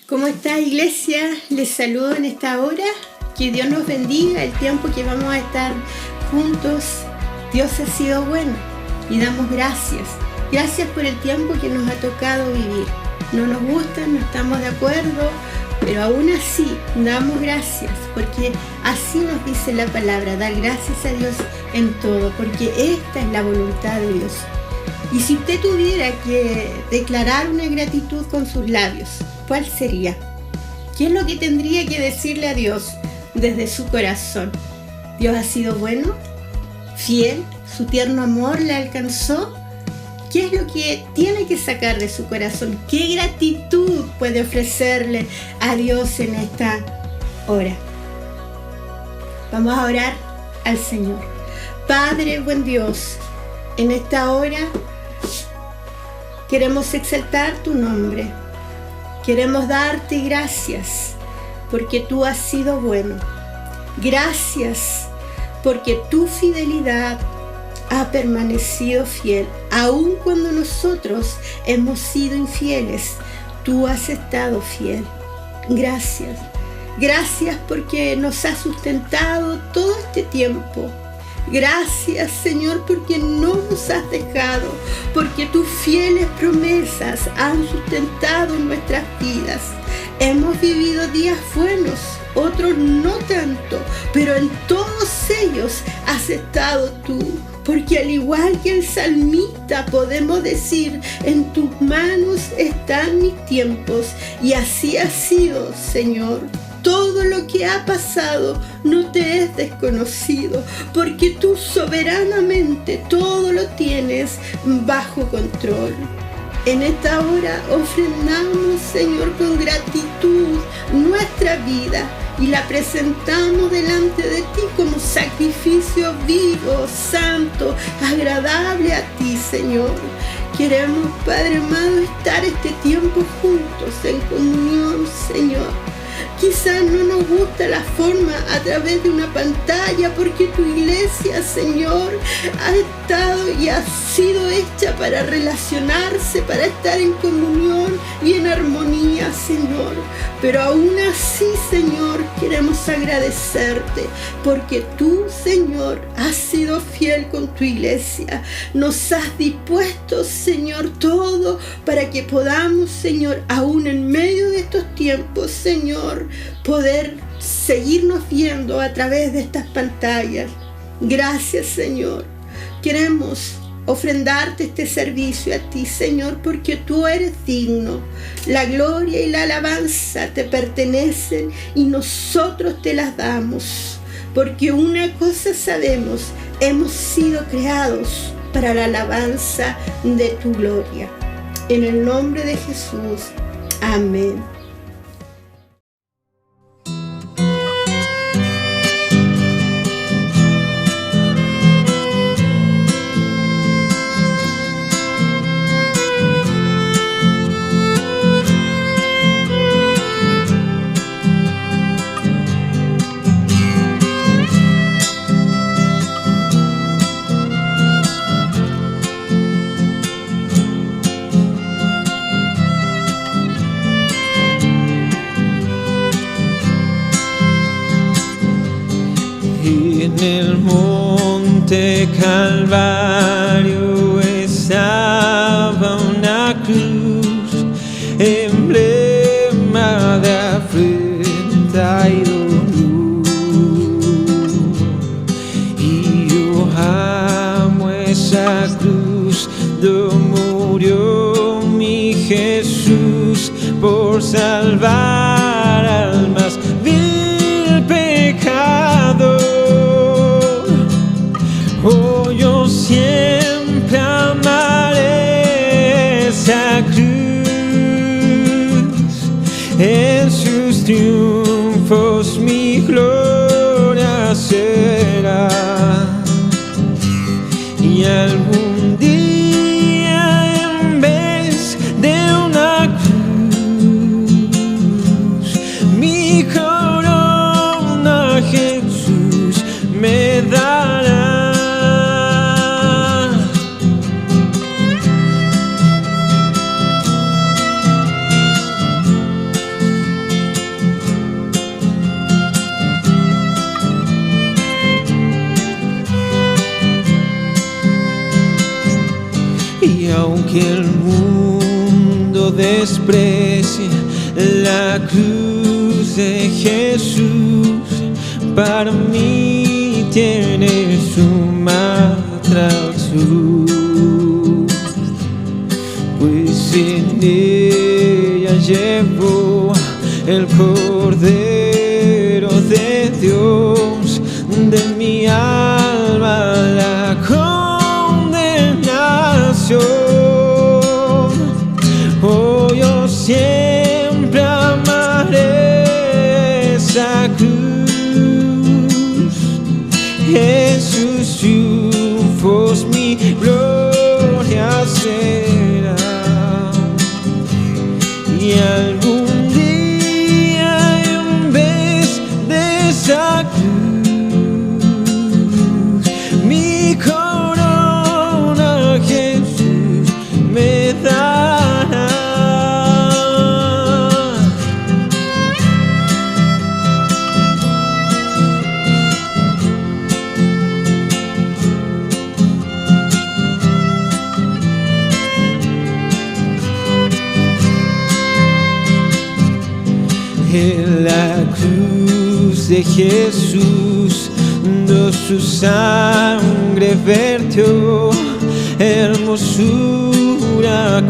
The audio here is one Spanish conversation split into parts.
¿Cómo está, iglesia? Les saludo en esta hora. Que Dios nos bendiga el tiempo que vamos a estar juntos. Dios ha sido bueno y damos gracias. Gracias por el tiempo que nos ha tocado vivir. No nos gusta, no estamos de acuerdo, pero aún así damos gracias, porque así nos dice la palabra, dar gracias a Dios en todo, porque esta es la voluntad de Dios. Y si usted tuviera que declarar una gratitud con sus labios, ¿cuál sería? ¿Qué es lo que tendría que decirle a Dios desde su corazón? ¿Dios ha sido bueno? ¿Fiel? ¿Su tierno amor le alcanzó? ¿Qué es lo que tiene que sacar de su corazón? ¿Qué gratitud puede ofrecerle a Dios en esta hora? Vamos a orar al Señor. Padre, buen Dios, en esta hora queremos exaltar tu nombre. Queremos darte gracias porque tú has sido bueno. Gracias porque tu fidelidad ha permanecido fiel. Aun cuando nosotros hemos sido infieles, tú has estado fiel. Gracias. Gracias porque nos has sustentado todo este tiempo. Gracias, Señor, porque no nos has dejado, porque tus fieles promesas han sustentado nuestras vidas. Hemos vivido días buenos, otros no tanto, pero en todos ellos has estado tú. Porque al igual que el salmista podemos decir, en tus manos están mis tiempos. Y así ha sido, Señor. Todo lo que ha pasado no te es desconocido, porque tú soberanamente todo lo tienes bajo control. En esta hora ofrendamos, Señor, con gratitud nuestra vida y la presentamos delante de ti como sacrificio vivo, santo, agradable a ti, Señor. Queremos, Padre amado, estar este tiempo juntos en comunión, Señor. Quizás no nos gusta la forma a través de una pantalla, porque tu iglesia, Señor, ha estado y ha sido hecha para relacionarse, para estar en comunión y en armonía, Señor. Pero aún así, Señor, queremos agradecerte, porque tú, Señor, has sido fiel con tu iglesia. Nos has dispuesto, Señor, todo para que podamos, Señor, aún en medio de estos tiempos, Señor, poder seguirnos viendo a través de estas pantallas. Gracias, Señor. Queremos ofrendarte este servicio a ti, Señor, porque tú eres digno. La gloria y la alabanza te pertenecen y nosotros te las damos. Porque una cosa sabemos, hemos sido creados para la alabanza de tu gloria. En el nombre de Jesús. Amén. En el monte Calvario estaba una cruz, emblema de afrenta y dolor. Y yo amo esa cruz, donde murió mi Jesús por salvar al más vil pecador. Oh, yo siempre amaré esa cruz, en sus triunfos mi gloria será. Y algún día, en vez de una cruz, mi corona Jesús me dará. aunque el mundo desprecie la cruz de Jesús, para mí tiene suma atracción, pues en ella llevó el Cordero de Dios de mi alma la condenación. Oh, yo siempre amaré esa cruz. Jesús triunfos mi gloria será, y algún día en vez de esa cruz mi corona Jesús me dará. En la cruz de Jesús, su sangre vertió, hermosura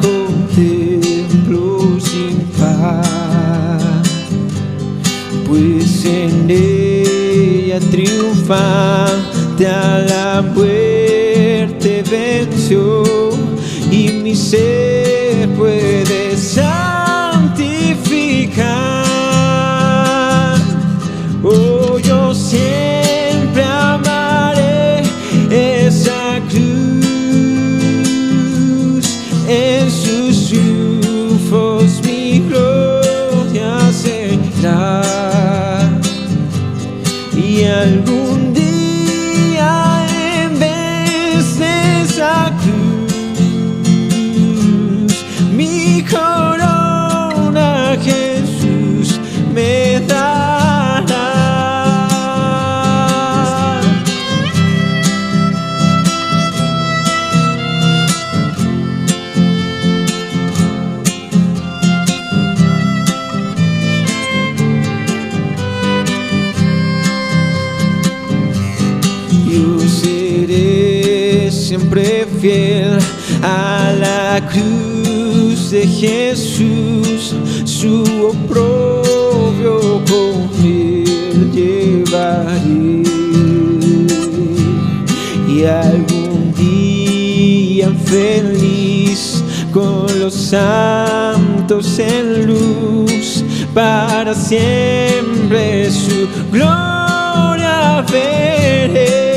contemplo sin par, pues en ella triunfante a la muerte venció, y mi ser puede santificar. Oh, yo siempre amaré esa cruz, en sus triunfos mi gloria será, y algún día en vez de esa cruz mi corona Jesús me dará. Siempre fiel a la cruz de Jesús, su oprobio con él llevaré, y algún día feliz con los santos en luz, para siempre su gloria veré.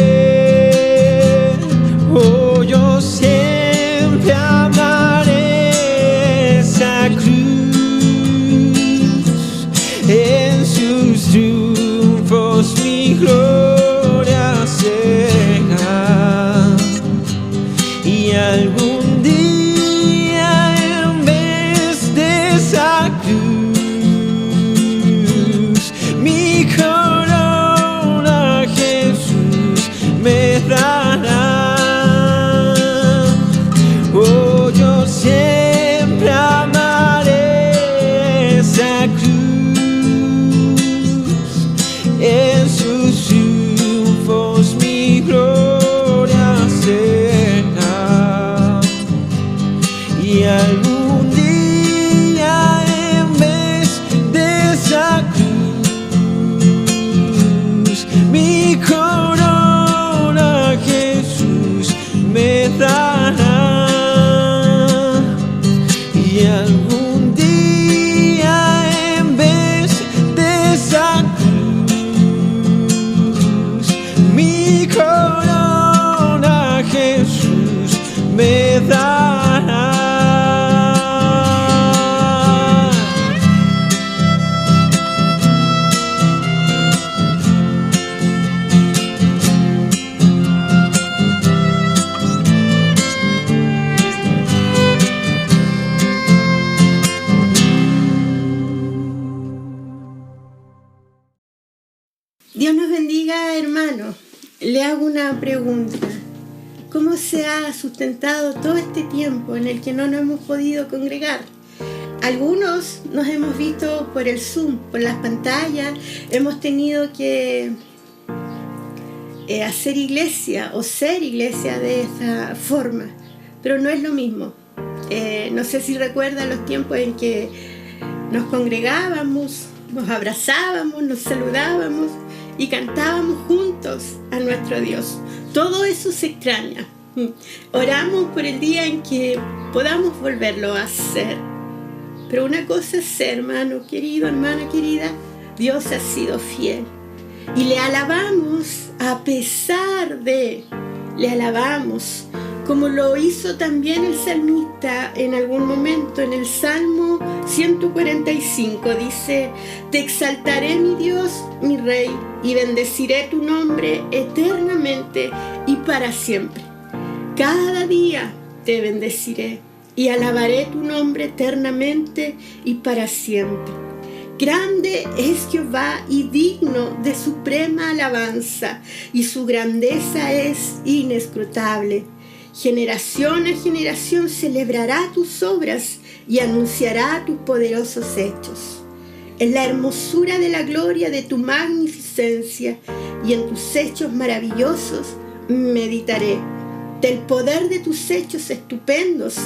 Oh, yo siempre amaré esa cruz, en sus triunfos mi gloria será, y algún día en vez de esa cruz mi corona Jesús me dará. Oh, yo siempre amaré esa cruz, en sus triunfos mi gloria será, y algún día en vez de esa cruz mi corona Jesús me dará. Y algún día en vez de esa cruz mi corona Jesús me dará. Dios nos bendiga, hermanos. Le hago una pregunta. cómo se ha sustentado todo este tiempo en el que no nos hemos podido congregar. Algunos nos hemos visto por el Zoom, por las pantallas, hemos tenido que hacer iglesia o ser iglesia de esa forma, pero no es lo mismo. No sé si recuerdan los tiempos en que nos congregábamos, nos abrazábamos, nos saludábamos y cantábamos juntos a nuestro Dios. Todo eso se extraña. Oramos por el día en que podamos volverlo a hacer. Pero una cosa es ser, hermano querido, hermana querida, Dios ha sido fiel. Y le alabamos a pesar de, le alabamos, como lo hizo también el salmista en algún momento en el Salmo 145. Dice: te exaltaré, mi Dios, mi Rey, y bendeciré tu nombre eternamente y para siempre. Cada día te bendeciré y alabaré tu nombre eternamente y para siempre. Grande es Jehová y digno de suprema alabanza, y su grandeza es inescrutable. Generación a generación celebrará tus obras y anunciará tus poderosos hechos. En la hermosura de la gloria de tu magnificencia y en tus hechos maravillosos meditaré. Del poder de tus hechos estupendos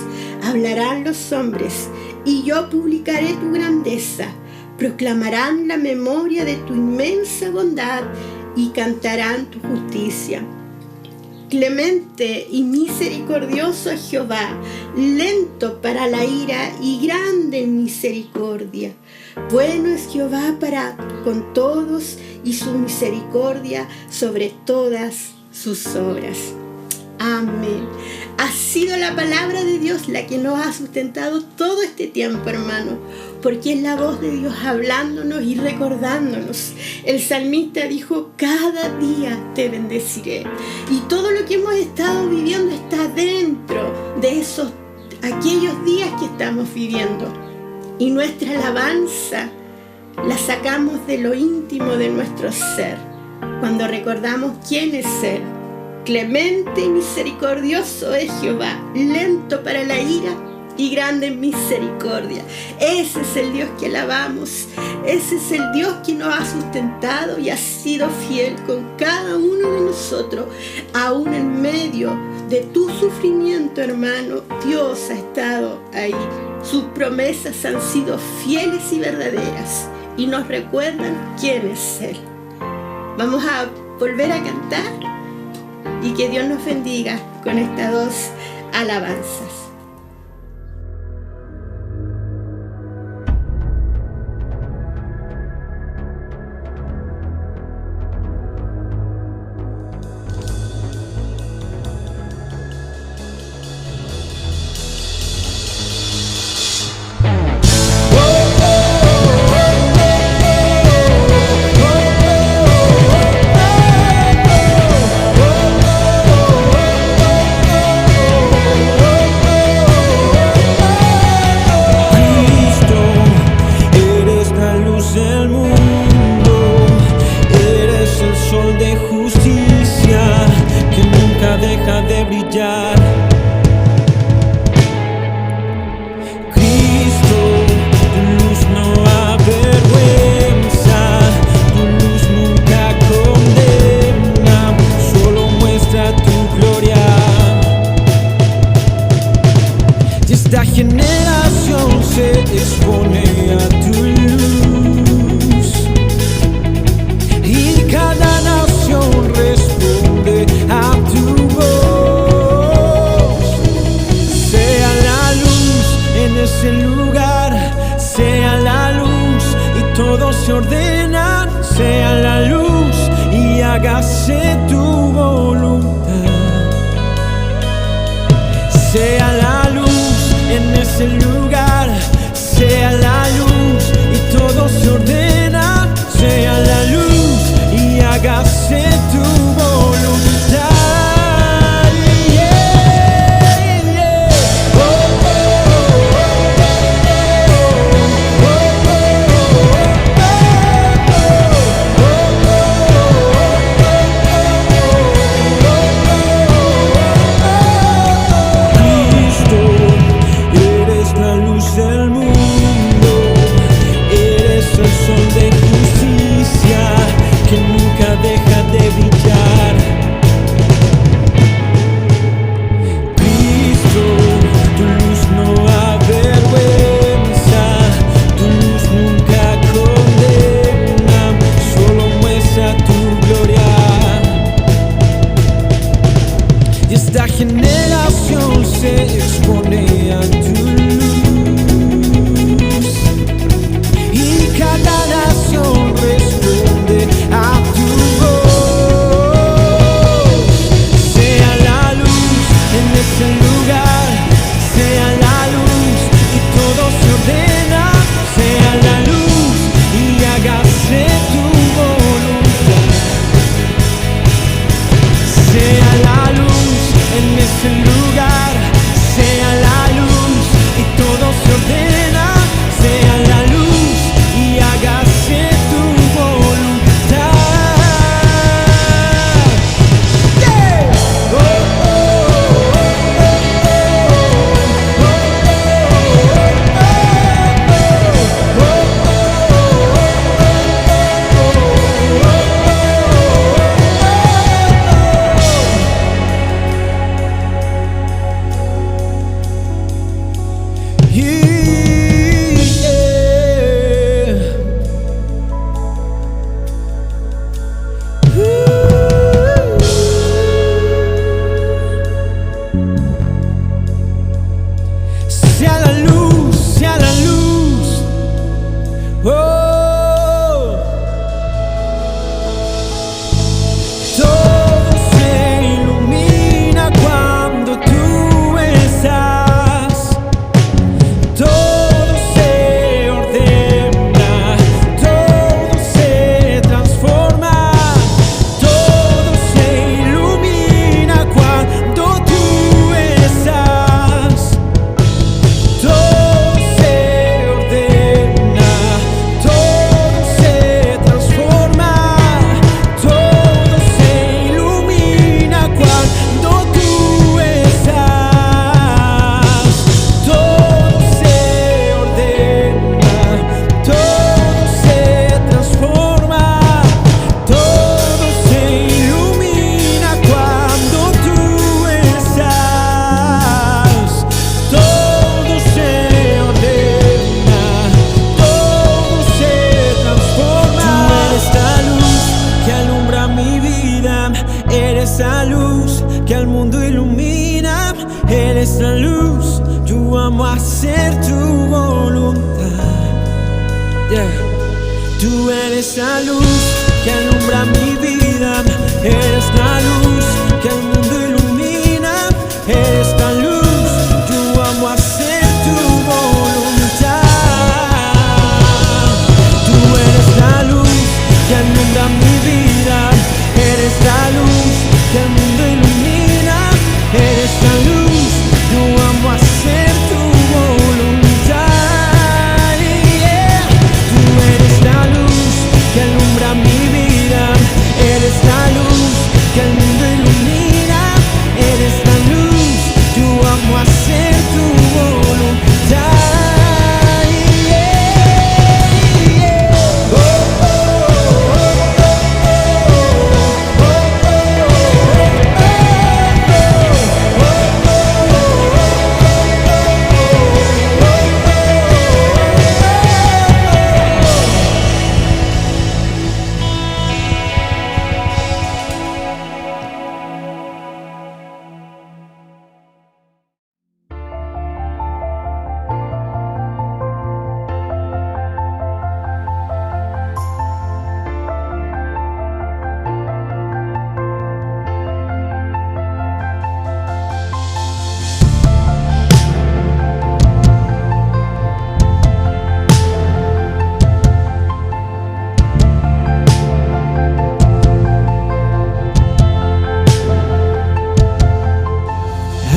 hablarán los hombres, y yo publicaré tu grandeza. Proclamarán la memoria de tu inmensa bondad y cantarán tu justicia. Clemente y misericordioso es Jehová, lento para la ira y grande en misericordia. Bueno es Jehová para con todos, y su misericordia sobre todas sus obras. Amén. Ha sido la palabra de Dios la que nos ha sustentado todo este tiempo, hermano, porque es la voz de Dios hablándonos y recordándonos. El salmista dijo: cada día te bendeciré. Y todo lo que hemos estado viviendo está dentro de aquellos días que estamos viviendo. Y nuestra alabanza la sacamos de lo íntimo de nuestro ser, cuando recordamos quién es Él. Clemente y misericordioso es Jehová, lento para la ira y grande en misericordia. Ese es el Dios que alabamos. Ese es el Dios que nos ha sustentado y ha sido fiel con cada uno de nosotros. Aún en medio de tu sufrimiento, hermano, Dios ha estado ahí. Sus promesas han sido fieles y verdaderas y nos recuerdan quién es Él. Vamos a volver a cantar. Y que Dios nos bendiga con estas dos alabanzas. Generación se expone a tu luz y cada nación responde a tu voz. Sea la luz en ese lugar, sea la luz y todo se ordena, sea la luz y hágase tu voluntad. Sea la luz en ese lugar, sea la luz y todo se ordena, sea la luz y hágase tu voluntad. generación se expone a tu luz y cada nación responde a tu voz. Sea la luz en ese lugar, sea la luz y todo se ordena, sea la luz y hágase tu voluntad. Sea la luz en ese lugar, sea la luz y todo se ordena, sea la luz y hágase tu voluntad. Yeah. Oh, oh, oh, sea la luz, sea la luz. Oh. Todo se ilumina cuando tú estás. Todo se ordena, todo se transforma. Todo se ilumina cuando tú estás. Todo se ordena, todo se transforma, todo se ilumina cuando tú estás. Todo se ordena, todo se transforma, todo se ilumina cuando tú estás. Todo se ordena, todo se transforma. Tú eres la luz que alumbra mi vida, eres la luz que al mundo ilumina, eres la luz, yo amo hacer tu voluntad. Yeah. Tú eres la luz que alumbra mi vida, eres la luz que al mundo ilumina, eres la luz, yo amo hacer tu voluntad. Tú eres la luz que alumbra mi vida, eres la luz que al mundo ilumina, eres la luz, yo amo hacer tu voluntad. Yeah. Tú eres la luz que alumbra mi vida, eres la luz que al mundo ilumina, eres la luz, yo amo hacer tu voluntad. Yeah, yeah. Oh, oh,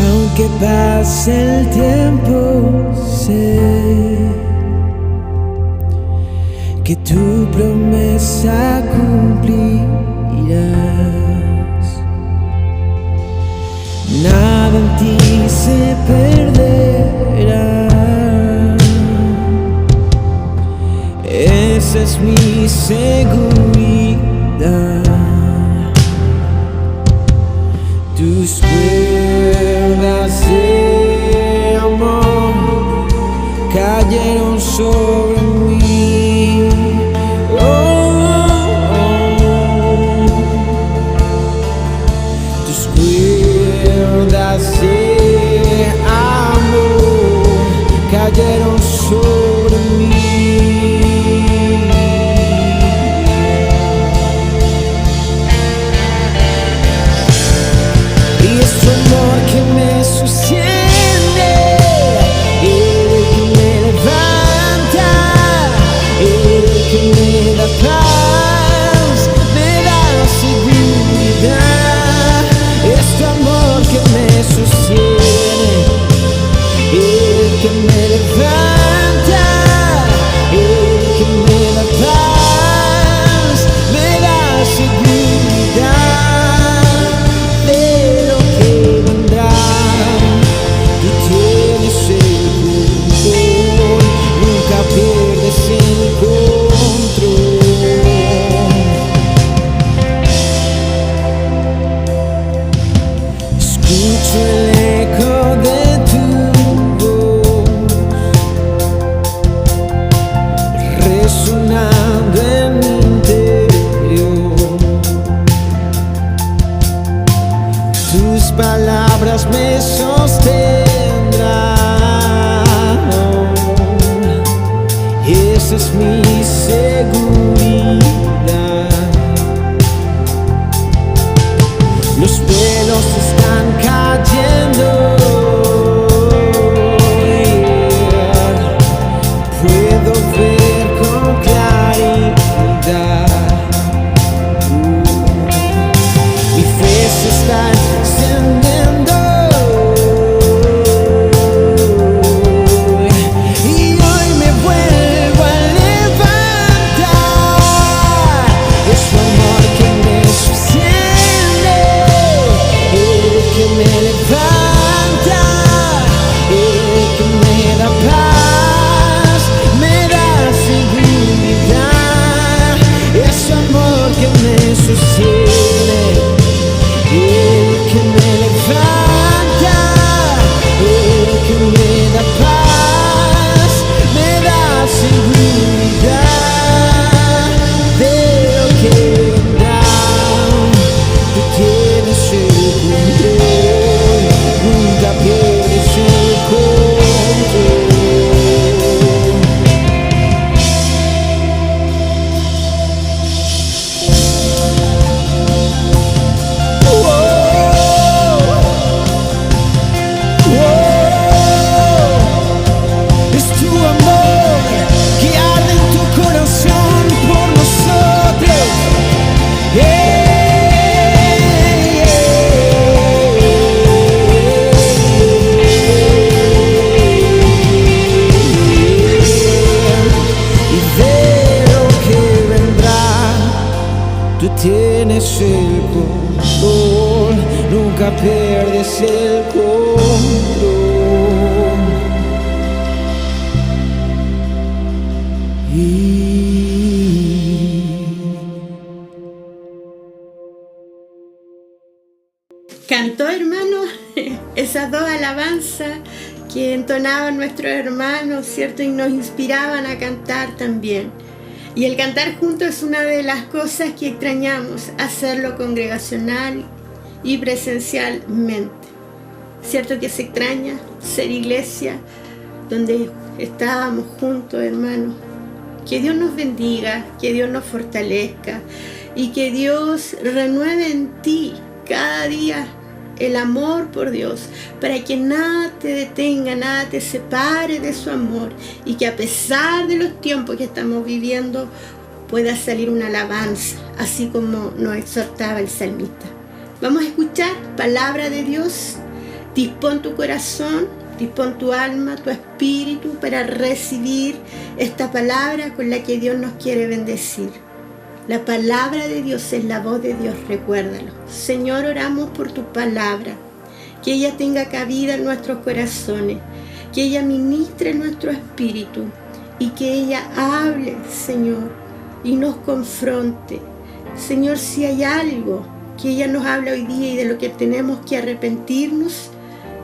aunque pase el tiempo, sé que tu promesa cumplirás. Nada en ti se perderá. Esa es mi seguridad. Tus cuerdas de amor cayeron sobre mí. Oh, oh, oh. Tus cuerdas me sostendrá. Esa es mi seguridad. Los velos están cayendo. Puedo ver con claridad. Mi fe se está encendiendo. Y hoy me vuelvo a levantar. Es tu amor que me sostiene, el que me levanta, el que me da paz, me da seguridad. Es tu amor que me sostiene, el que me levanta, el que me da paz, me da seguridad de lo que vendrá. Tú tienes el control, nunca pierdes el control. Es tu amor que arde en tu corazón por nosotros. Y de lo que vendrá, tú tienes el control, nunca pierdes el control. ¿Cantó, hermano? Esas dos alabanzas que entonaban nuestros hermanos, ¿cierto? Y nos inspiraban a cantar también. Y el cantar juntos es una de las cosas que extrañamos, hacerlo congregacional y presencialmente. ¿Cierto que se extraña ser iglesia donde estábamos juntos, hermanos? Que Dios nos bendiga, que Dios nos fortalezca y que Dios renueve en ti cada día el amor por Dios, para que nada te detenga, nada te separe de su amor, y que a pesar de los tiempos que estamos viviendo pueda salir una alabanza, así como nos exhortaba el salmista. Vamos a escuchar palabra de Dios. Dispón tu corazón, dispón tu alma, tu espíritu para recibir esta palabra con la que Dios nos quiere bendecir. La palabra de Dios es la voz de Dios, recuérdalo. Señor, oramos por tu palabra, que ella tenga cabida en nuestros corazones, que ella ministre nuestro espíritu y que ella hable, Señor, y nos confronte. Señor, si hay algo que ella nos habla hoy día y de lo que tenemos que arrepentirnos,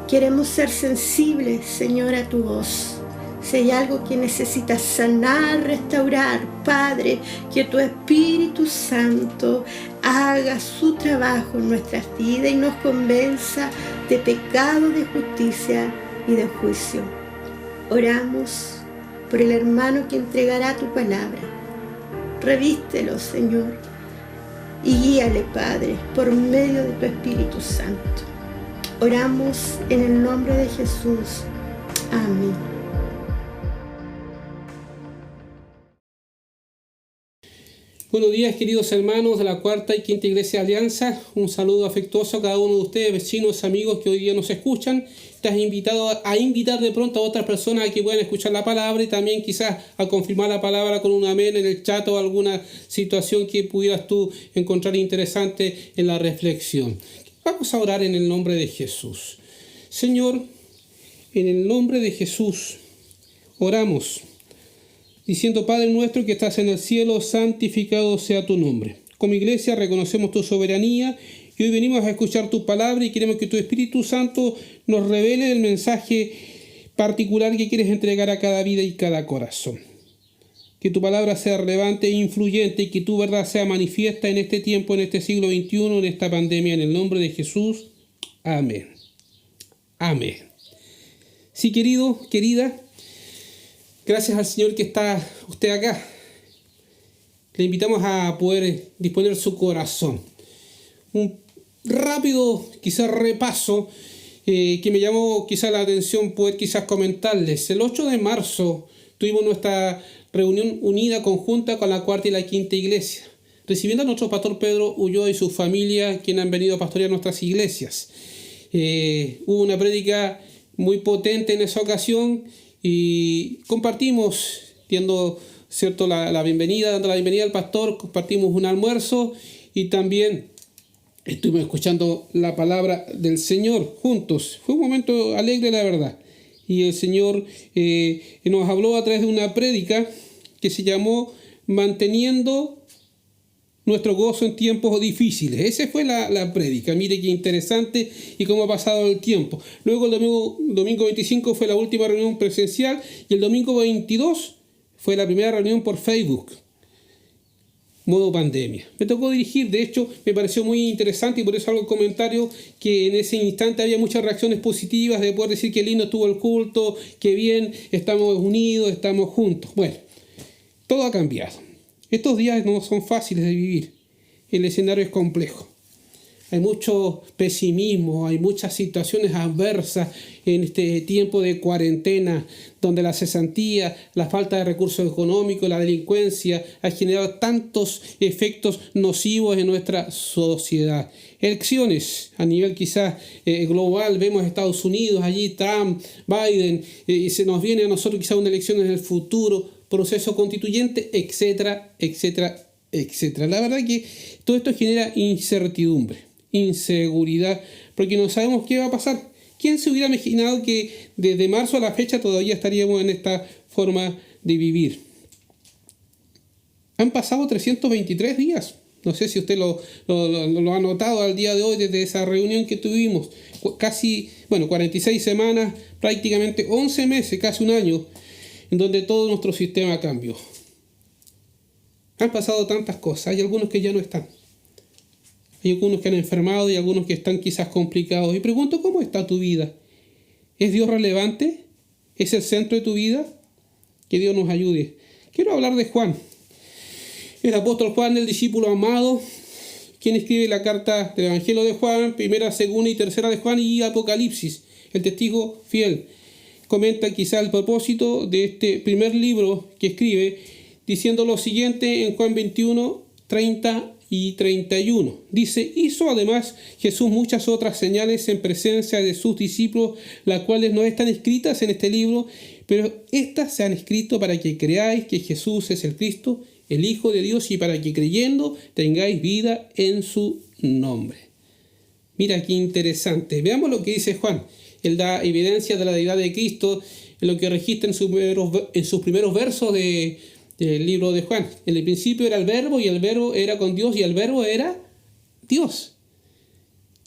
queremos ser sensibles, Señor, a tu voz. Si hay algo que necesitas sanar, restaurar, Padre, que tu Espíritu Santo haga su trabajo en nuestras vidas y nos convenza de pecado, de justicia y de juicio. Oramos por el hermano que entregará tu palabra. Revístelo, Señor, y guíale, Padre, por medio de tu Espíritu Santo. Oramos en el nombre de Jesús. Amén. Buenos días, queridos hermanos de la Cuarta y Quinta Iglesia Alianza. Un saludo afectuoso a cada uno de ustedes, vecinos, amigos que hoy día nos escuchan. Estás invitado a invitar de pronto a otras personas a que puedan escuchar la palabra y también quizás a confirmar la palabra con un amén en el chat o alguna situación que pudieras tú encontrar interesante en la reflexión. Vamos a orar en el nombre de Jesús. Señor, en el nombre de Jesús oramos, diciendo: Padre nuestro que estás en el cielo, santificado sea tu nombre. Como iglesia reconocemos tu soberanía y hoy venimos a escuchar tu palabra y queremos que tu Espíritu Santo nos revele el mensaje particular que quieres entregar a cada vida y cada corazón. Que tu palabra sea relevante e influyente y que tu verdad sea manifiesta en este tiempo, en este siglo XXI, en esta pandemia, en el nombre de Jesús. Amén. Amén. Sí, querido, querida, gracias al Señor que está usted acá. Le invitamos a poder disponer su corazón. Un rápido, quizás, repaso que me llamó quizás la atención poder quizás comentarles. El 8 de marzo tuvimos nuestra reunión unida conjunta con la cuarta y la quinta iglesia, recibiendo a nuestro pastor Pedro Ulloa y su familia, quienes han venido a pastorear nuestras iglesias. Hubo una prédica muy potente en esa ocasión y compartimos, dando la bienvenida al pastor, compartimos un almuerzo y también estuvimos escuchando la palabra del Señor juntos. Fue un momento alegre, la verdad. Y el Señor nos habló a través de una prédica que se llamó Manteniendo nuestro gozo en tiempos difíciles. Esa fue la prédica. Mire qué interesante y cómo ha pasado el tiempo. Luego el domingo 25 fue la última reunión presencial y el domingo 22 fue la primera reunión por Facebook, modo pandemia. Me tocó dirigir, de hecho me pareció muy interesante y por eso hago el comentario que en ese instante había muchas reacciones positivas de poder decir que lindo estuvo el culto, que bien, estamos unidos, estamos juntos. Bueno, todo ha cambiado. Estos días no son fáciles de vivir. El escenario es complejo. Hay mucho pesimismo, hay muchas situaciones adversas en este tiempo de cuarentena, donde la cesantía, la falta de recursos económicos, la delincuencia ha generado tantos efectos nocivos en nuestra sociedad. Elecciones a nivel quizás global, vemos Estados Unidos, allí Trump, Biden, y se nos viene a nosotros quizás una elección en el futuro, proceso constituyente, etcétera, etcétera, etcétera. La verdad que todo esto genera incertidumbre, inseguridad, porque no sabemos qué va a pasar. ¿Quién se hubiera imaginado que desde marzo a la fecha todavía estaríamos en esta forma de vivir? Han pasado 323 días. No sé si usted lo ha notado al día de hoy desde esa reunión que tuvimos. Casi, 46 semanas, prácticamente 11 meses, casi un año, en donde todo nuestro sistema cambió. Han pasado tantas cosas. Hay algunos que ya no están. Hay algunos que han enfermado y algunos que están quizás complicados. Y pregunto, ¿cómo está tu vida? ¿Es Dios relevante? ¿Es el centro de tu vida? Que Dios nos ayude. Quiero hablar de Juan. El apóstol Juan, el discípulo amado, quien escribe la carta del Evangelio de Juan, primera, segunda y tercera de Juan y Apocalipsis, el testigo fiel. Comenta quizá el propósito de este primer libro que escribe, diciendo lo siguiente en Juan 21, 30 y 31. Dice, hizo además Jesús muchas otras señales en presencia de sus discípulos, las cuales no están escritas en este libro, pero estas se han escrito para que creáis que Jesús es el Cristo, el Hijo de Dios, y para que creyendo tengáis vida en su nombre. Mira qué interesante. Veamos lo que dice Juan. Él da evidencia de la deidad de Cristo en lo que registra en sus primeros versos del libro de Juan. En el principio era el Verbo y el Verbo era con Dios y el Verbo era Dios.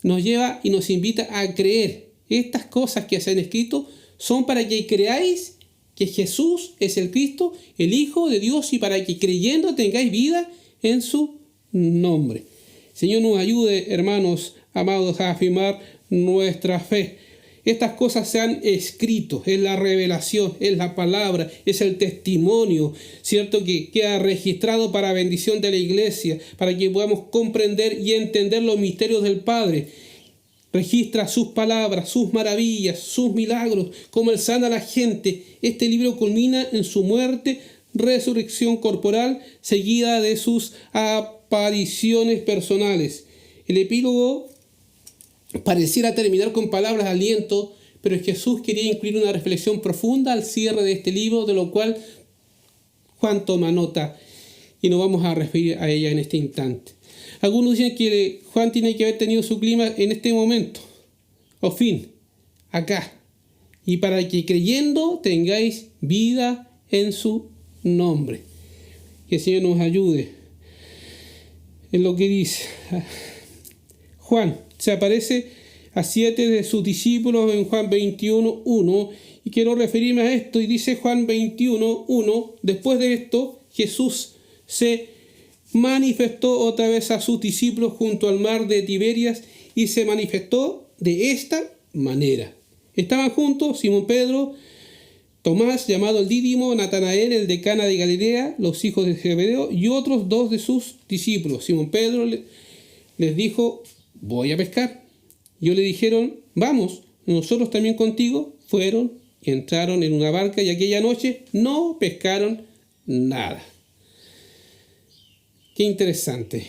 Nos lleva y nos invita a creer. Estas cosas que se han escrito son para que creáis que Jesús es el Cristo, el Hijo de Dios, y para que creyendo tengáis vida en su nombre. Señor, nos ayude, hermanos amados, a afirmar nuestra fe. Estas cosas se han escrito, es la revelación, es la palabra, es el testimonio, ¿cierto? Que queda registrado para bendición de la iglesia, para que podamos comprender y entender los misterios del Padre. Registra sus palabras, sus maravillas, sus milagros, como Él sana a la gente. Este libro culmina en su muerte, resurrección corporal, seguida de sus apariciones personales. El epílogo pareciera terminar con palabras de aliento, pero Jesús quería incluir una reflexión profunda al cierre de este libro, de lo cual Juan toma nota y nos vamos a referir a ella en este instante. Algunos dicen que Juan tiene que haber tenido su clima en este momento, o fin, acá, y para que creyendo tengáis vida en su nombre. Que el Señor nos ayude en lo que dice. Juan se aparece a 7 de sus discípulos en Juan 21:1, y quiero referirme a esto, y dice Juan 21:1, después de esto Jesús se manifestó otra vez a sus discípulos junto al mar de Tiberias, y se manifestó de esta manera. Estaban juntos Simón Pedro, Tomás, llamado el Dídimo, Natanael, el de Cana de Galilea, los hijos de Zebedeo, y otros 2 de sus discípulos. Simón Pedro les dijo: voy a pescar. Y ellos le dijeron: vamos, nosotros también contigo. Fueron y entraron en una barca, y aquella noche no pescaron nada. Qué interesante.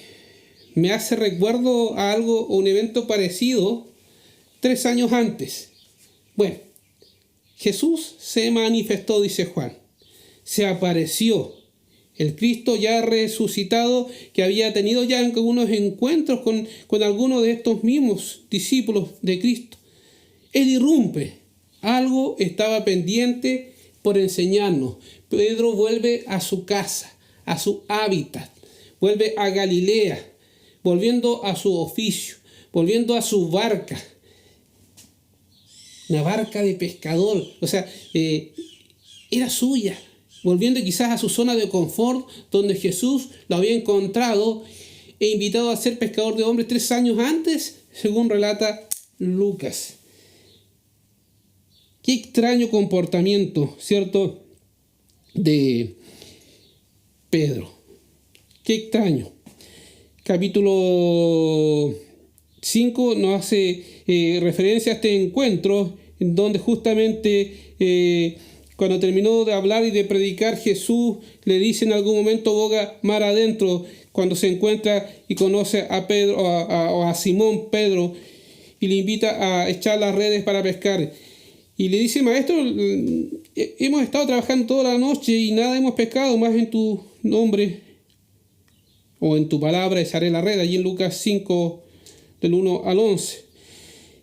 Me hace recuerdo a algo, un evento parecido 3 años antes. Bueno, Jesús se manifestó, dice Juan. Se apareció. El Cristo ya resucitado, que había tenido ya algunos encuentros con algunos de estos mismos discípulos de Cristo. Él irrumpe. Algo estaba pendiente por enseñarnos. Pedro vuelve a su casa, a su hábitat. Vuelve a Galilea, volviendo a su oficio, volviendo a su barca. Una barca de pescador, o sea, era suya, volviendo quizás a su zona de confort, donde Jesús lo había encontrado e invitado a ser pescador de hombres 3 años antes, según relata Lucas. Qué extraño comportamiento, ¿cierto?, de Pedro. Qué extraño. Capítulo 5 nos hace referencia a este encuentro, en donde justamente cuando terminó de hablar y de predicar, Jesús le dice en algún momento boga mar adentro, cuando se encuentra y conoce a Pedro, a Simón Pedro, y le invita a echar las redes para pescar. Y le dice: maestro, hemos estado trabajando toda la noche y nada hemos pescado, más en tu nombre o en tu palabra echaré la red, allí en Lucas 5, del 1 al 11.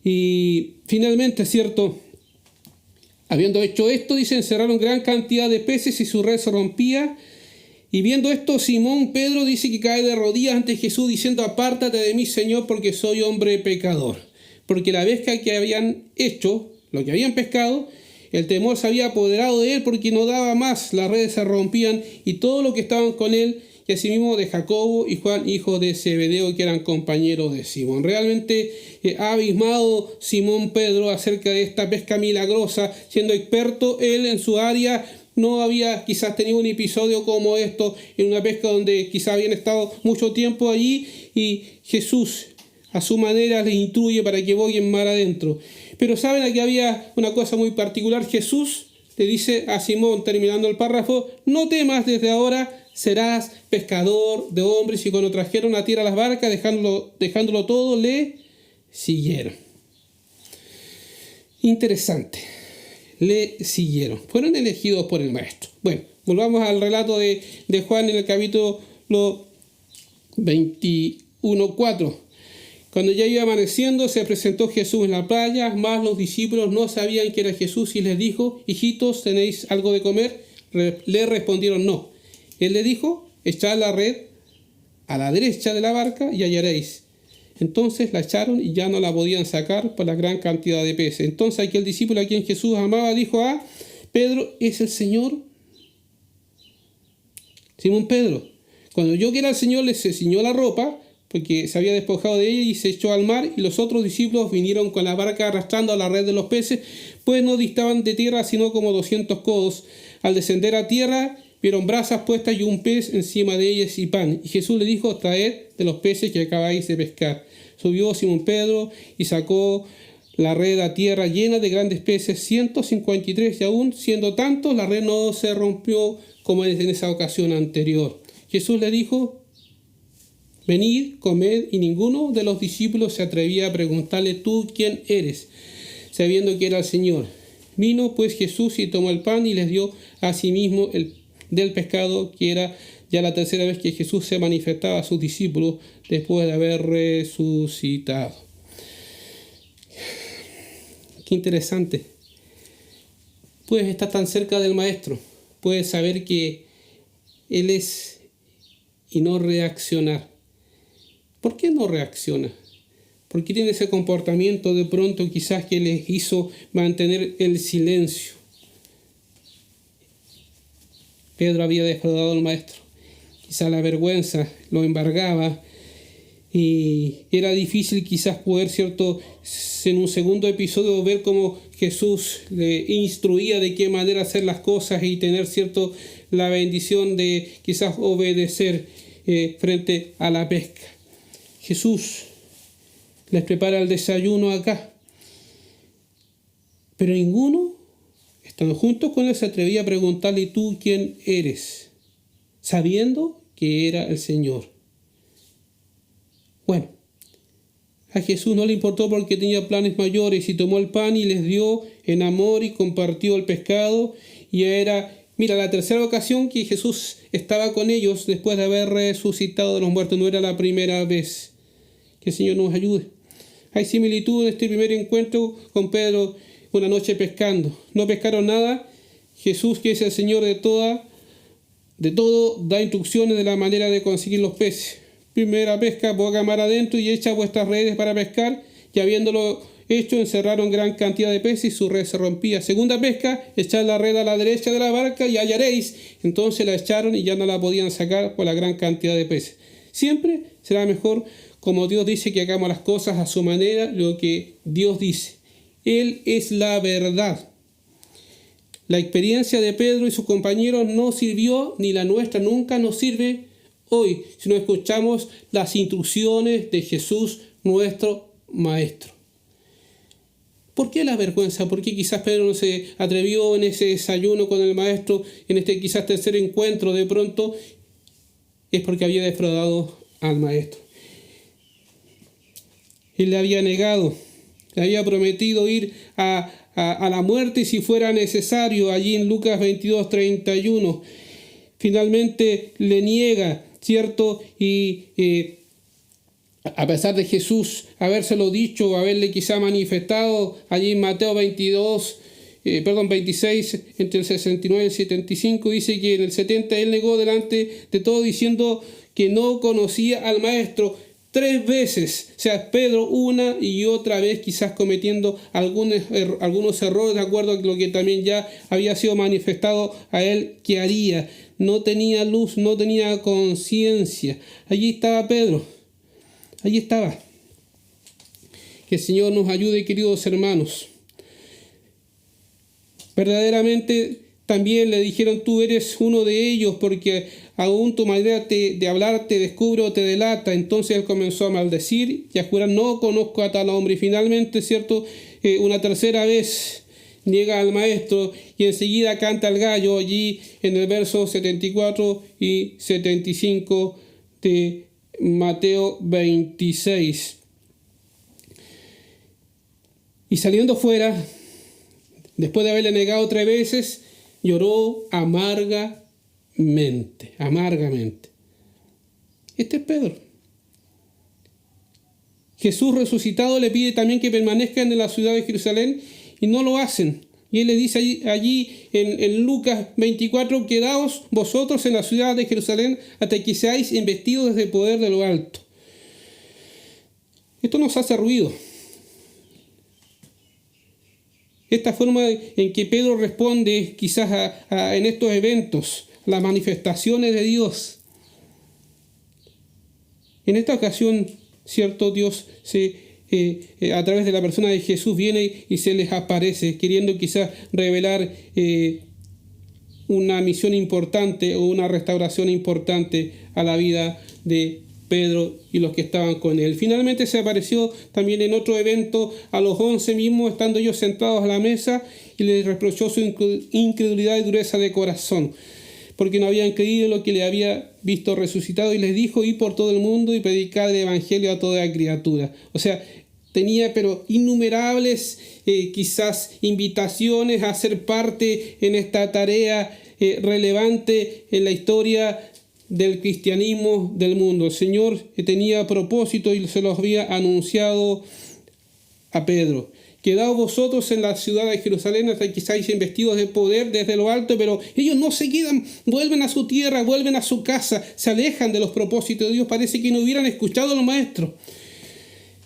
Y finalmente, ¿cierto?, habiendo hecho esto, dice, encerraron gran cantidad de peces y su red se rompía. Y viendo esto, Simón Pedro dice que cae de rodillas ante Jesús, diciendo: apártate de mí, Señor, porque soy hombre pecador. Porque la pesca que habían hecho, lo que habían pescado, el temor se había apoderado de él, porque no daba más, las redes se rompían, y todo lo que estaban con él, y asimismo de Jacobo y Juan, hijo de Zebedeo, que eran compañeros de Simón. Realmente ha abismado Simón Pedro acerca de esta pesca milagrosa, siendo experto él en su área. No había quizás tenido un episodio como esto, en una pesca donde quizás habían estado mucho tiempo allí, y Jesús a su manera les instruye para que voguen mar adentro. Pero saben, aquí había una cosa muy particular. Jesús le dice a Simón, terminando el párrafo: no temas, desde ahora serás pescador de hombres. Y cuando trajeron a tierra las barcas, dejándolo todo, le siguieron. Interesante. Le siguieron. Fueron elegidos por el maestro. Bueno, volvamos al relato de Juan en el capítulo 21:4. Cuando ya iba amaneciendo, se presentó Jesús en la playa, mas los discípulos no sabían que era Jesús, y les dijo: hijitos, ¿tenéis algo de comer? Le respondieron: no. Él le dijo: echad la red a la derecha de la barca y hallaréis. Entonces la echaron y ya no la podían sacar por la gran cantidad de peces. Entonces aquel discípulo a quien Jesús amaba dijo a Pedro: ¿es el Señor? Simón Pedro, cuando oyó que era el Señor, se ciñó la ropa, porque se había despojado de ella, y se echó al mar. Y los otros discípulos vinieron con la barca arrastrando a la red de los peces, pues no distaban de tierra sino como 200 codos. Al descender a tierra, vieron brasas puestas y un pez encima de ellas y pan. Y Jesús le dijo: traed de los peces que acabáis de pescar. Subió Simón Pedro y sacó la red a tierra llena de grandes peces, 153, y aún siendo tantos, la red no se rompió como en esa ocasión anterior. Jesús le dijo: venid, comed, y ninguno de los discípulos se atrevía a preguntarle: ¿tú quién eres?, sabiendo que era el Señor. Vino pues Jesús y tomó el pan y les dio a sí mismo del pescado, que era ya la tercera vez que Jesús se manifestaba a sus discípulos después de haber resucitado. Qué interesante. Puedes estar tan cerca del Maestro, puedes saber que Él es y no reaccionar. ¿Por qué no reacciona? ¿Por qué tiene ese comportamiento de pronto quizás que les hizo mantener el silencio? Pedro había defraudado al Maestro. Quizás la vergüenza lo embargaba Y era difícil quizás poder, ¿cierto?, en un segundo episodio ver cómo Jesús le instruía de qué manera hacer las cosas y tener, ¿cierto?, la bendición de quizás obedecer frente a la pesca. Jesús les prepara el desayuno acá, pero ninguno, estando juntos con él, se atrevía a preguntarle: ¿y tú quién eres?, sabiendo que era el Señor. Bueno, a Jesús no le importó porque tenía planes mayores, y tomó el pan y les dio en amor y compartió el pescado. Y era, mira, la tercera ocasión que Jesús estaba con ellos después de haber resucitado de los muertos. No era la primera vez. Que el Señor nos ayude. Hay similitud en este primer encuentro con Pedro una noche pescando. No pescaron nada. Jesús, que es el Señor de todo, da instrucciones de la manera de conseguir los peces. Primera pesca, boga mar adentro y echa vuestras redes para pescar. Y habiéndolo hecho, encerraron gran cantidad de peces y su red se rompía. Segunda pesca, echad la red a la derecha de la barca y hallaréis. Entonces la echaron y ya no la podían sacar por la gran cantidad de peces. Siempre será mejor, como Dios dice, que hagamos las cosas a su manera, lo que Dios dice. Él es la verdad. La experiencia de Pedro y sus compañeros no sirvió, ni la nuestra nunca nos sirve hoy, si no escuchamos las instrucciones de Jesús, nuestro Maestro. ¿Por qué la vergüenza? ¿Por qué quizás Pedro no se atrevió en ese desayuno con el Maestro, en este quizás tercer encuentro de pronto? Es porque había defraudado al Maestro. Él le había negado, le había prometido ir a la muerte si fuera necesario, allí en Lucas 22:31. Finalmente le niega, ¿cierto? Y a pesar de Jesús habérselo dicho, haberle quizá manifestado allí en Mateo 26, entre el 69 y el 75, dice que en el 70 él negó delante de todo diciendo que no conocía al Maestro 3 veces. O sea, Pedro una y otra vez quizás cometiendo algunos errores de acuerdo a lo que también ya había sido manifestado a él que haría. No tenía luz, no tenía conciencia. Allí estaba Pedro. Allí estaba. Que el Señor nos ayude, queridos hermanos. Verdaderamente también le dijeron: tú eres uno de ellos, porque aún tu manera de hablar te descubre o te delata. Entonces él comenzó a maldecir y a jurar: no conozco a tal hombre. Y finalmente, ¿cierto?, una tercera vez niega al Maestro y enseguida canta el gallo allí en el verso 74 y 75 de Mateo 26. Y saliendo fuera, después de haberle negado 3 veces, lloró amargamente. Este es Pedro. Jesús resucitado le pide también que permanezcan en la ciudad de Jerusalén y no lo hacen. Y él le dice allí en Lucas 24: quedaos vosotros en la ciudad de Jerusalén hasta que seáis investidos desde el poder de lo alto. Esto nos hace ruido. Esta forma en que Pedro responde quizás en estos eventos, las manifestaciones de Dios. En esta ocasión, cierto, Dios a través de la persona de Jesús viene y se les aparece, queriendo quizás revelar una misión importante o una restauración importante a la vida de Pedro y los que estaban con él. Finalmente se apareció también en otro evento a los 11 mismos, estando ellos sentados a la mesa, y les reprochó su incredulidad y dureza de corazón, porque no habían creído en lo que le había visto resucitado, y les dijo: id por todo el mundo y predicad el evangelio a toda criatura. O sea, tenía pero innumerables quizás invitaciones a ser parte en esta tarea relevante en la historia del cristianismo del mundo. El Señor tenía propósito y se los había anunciado a Pedro: quedaos vosotros en la ciudad de Jerusalén hasta que seáis investidos de poder desde lo alto. Pero ellos no se quedan, vuelven a su tierra, vuelven a su casa, se alejan de los propósitos de Dios. Parece que no hubieran escuchado a los maestros.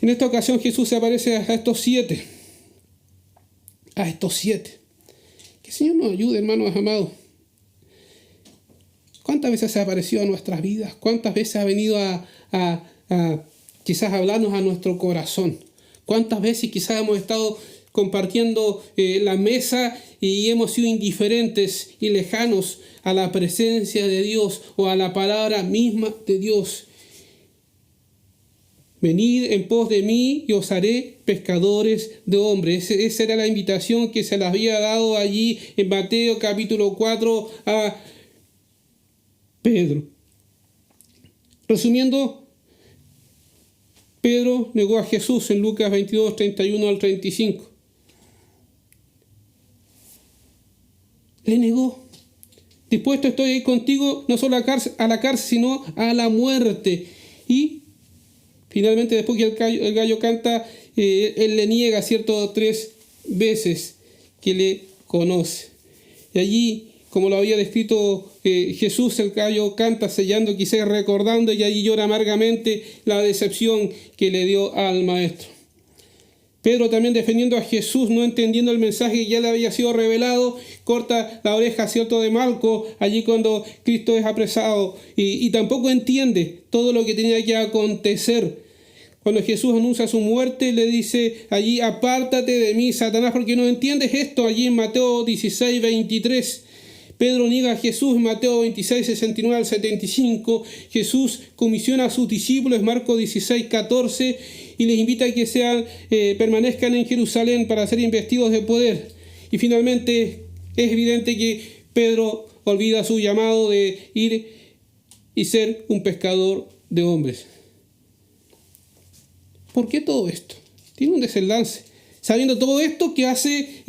En esta ocasión Jesús se aparece a estos 7. Que el Señor nos ayude, hermanos amados. ¿Cuántas veces se ha aparecido a nuestras vidas? ¿Cuántas veces ha venido a quizás hablarnos a nuestro corazón. ¿Cuántas veces quizás hemos estado compartiendo la mesa y hemos sido indiferentes y lejanos a la presencia de Dios o a la palabra misma de Dios? Venid en pos de mí y os haré pescadores de hombres. Esa era la invitación que se les había dado allí en Mateo capítulo 4 a Pedro. Resumiendo, Pedro negó a Jesús en Lucas 22, 31 al 35. Le negó. Dispuesto estoy ahí contigo, no solo a la cárcel, sino a la muerte. Y finalmente, después que el gallo canta, él le niega, ¿cierto?, 3 veces que le conoce. Y allí, como lo había descrito Jesús, el gallo canta sellando, quizás recordando, y allí llora amargamente la decepción que le dio al maestro. Pedro, también defendiendo a Jesús, no entendiendo el mensaje que ya le había sido revelado, corta la oreja, ¿cierto?, de Malco, allí cuando Cristo es apresado, y tampoco entiende todo lo que tenía que acontecer. Cuando Jesús anuncia su muerte, le dice allí: apártate de mí, Satanás, porque no entiendes esto. Allí en Mateo 16, 23. Pedro niega a Jesús en Mateo 26, 69 al 75. Jesús comisiona a sus discípulos, Marcos 16, 14, y les invita a que permanezcan en Jerusalén para ser investidos de poder. Y finalmente es evidente que Pedro olvida su llamado de ir y ser un pescador de hombres. ¿Por qué todo esto? Tiene un desenlace. Sabiendo todo esto, ¿qué hace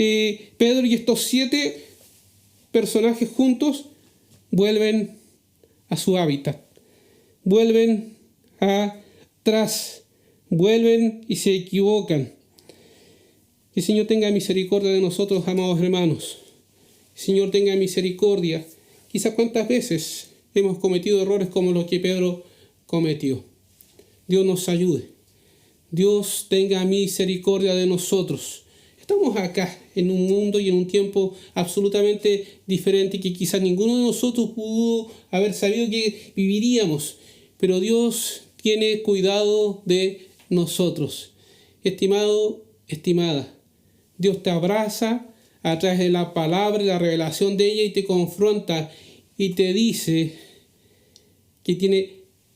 Pedro y estos 7 personajes juntos? Vuelven a su hábitat, vuelven atrás, vuelven y se equivocan. Que el Señor tenga misericordia de nosotros, amados hermanos. El Señor tenga misericordia. Quizás cuántas veces hemos cometido errores como los que Pedro cometió. Dios nos ayude. Dios tenga misericordia de nosotros. Estamos acá en un mundo y en un tiempo absolutamente diferente que quizás ninguno de nosotros pudo haber sabido que viviríamos, pero Dios tiene cuidado de nosotros. Estimado, estimada, Dios te abraza a través de la palabra y la revelación de ella y te confronta y te dice que tiene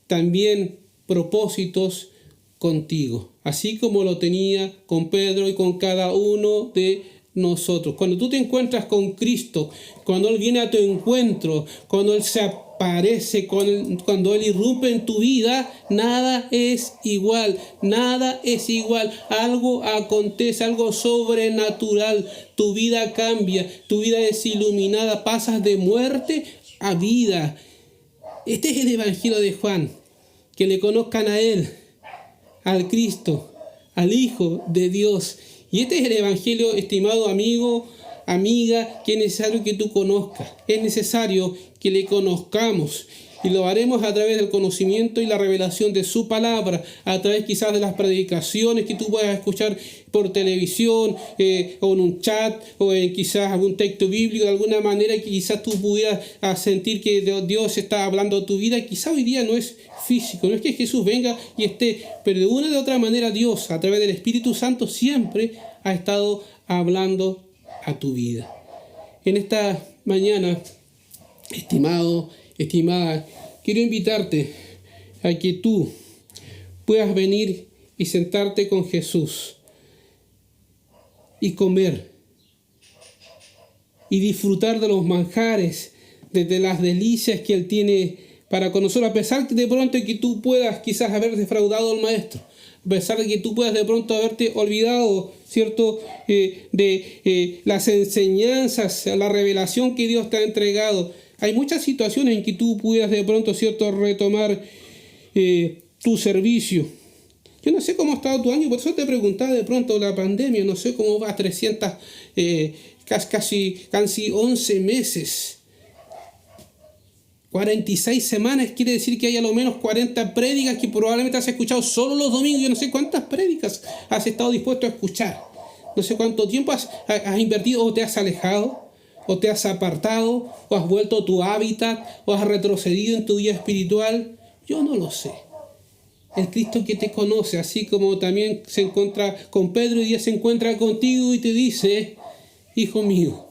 también propósitos contigo, así como lo tenía con Pedro y con cada uno de nosotros. Cuando tú te encuentras con Cristo, cuando Él viene a tu encuentro, cuando Él se aparece, cuando Él irrumpe en tu vida, nada es igual, nada es igual. Algo acontece, algo sobrenatural. Tu vida cambia, tu vida es iluminada, pasas de muerte a vida. Este es el Evangelio de Juan, que le conozcan a Él, al Cristo, al Hijo de Dios. Y este es el Evangelio, estimado amigo, amiga, que es necesario que tú conozcas. Es necesario que le conozcamos. Y lo haremos a través del conocimiento y la revelación de su palabra, a través quizás de las predicaciones que tú puedas escuchar por televisión, o en un chat, o en quizás algún texto bíblico, de alguna manera que quizás tú pudieras sentir que Dios está hablando a tu vida. Quizás hoy día no es físico, no es que Jesús venga y esté, pero de una u otra manera Dios, a través del Espíritu Santo, siempre ha estado hablando a tu vida. En esta mañana, estimado, estimada, quiero invitarte a que tú puedas venir y sentarte con Jesús y comer y disfrutar de los manjares, de las delicias que Él tiene para con nosotros, a pesar de pronto que tú puedas quizás haber defraudado al Maestro, a pesar de que tú puedas de pronto haberte olvidado, ¿cierto?, de las enseñanzas, la revelación que Dios te ha entregado. Hay muchas situaciones en que tú pudieras de pronto, ¿cierto?, retomar tu servicio. Yo no sé cómo ha estado tu año, por eso te preguntaba de pronto la pandemia, no sé cómo va, 300, casi 11 meses. 46 semanas quiere decir que hay a lo menos 40 prédicas que probablemente has escuchado solo los domingos. Yo no sé cuántas prédicas has estado dispuesto a escuchar. No sé cuánto tiempo has invertido, o te has alejado, o te has apartado, o has vuelto a tu hábitat, o has retrocedido en tu vida espiritual. Yo no lo sé. el Cristo que te conoce, así como también se encuentra con Pedro y Dios se encuentra contigo y te dice: hijo mío,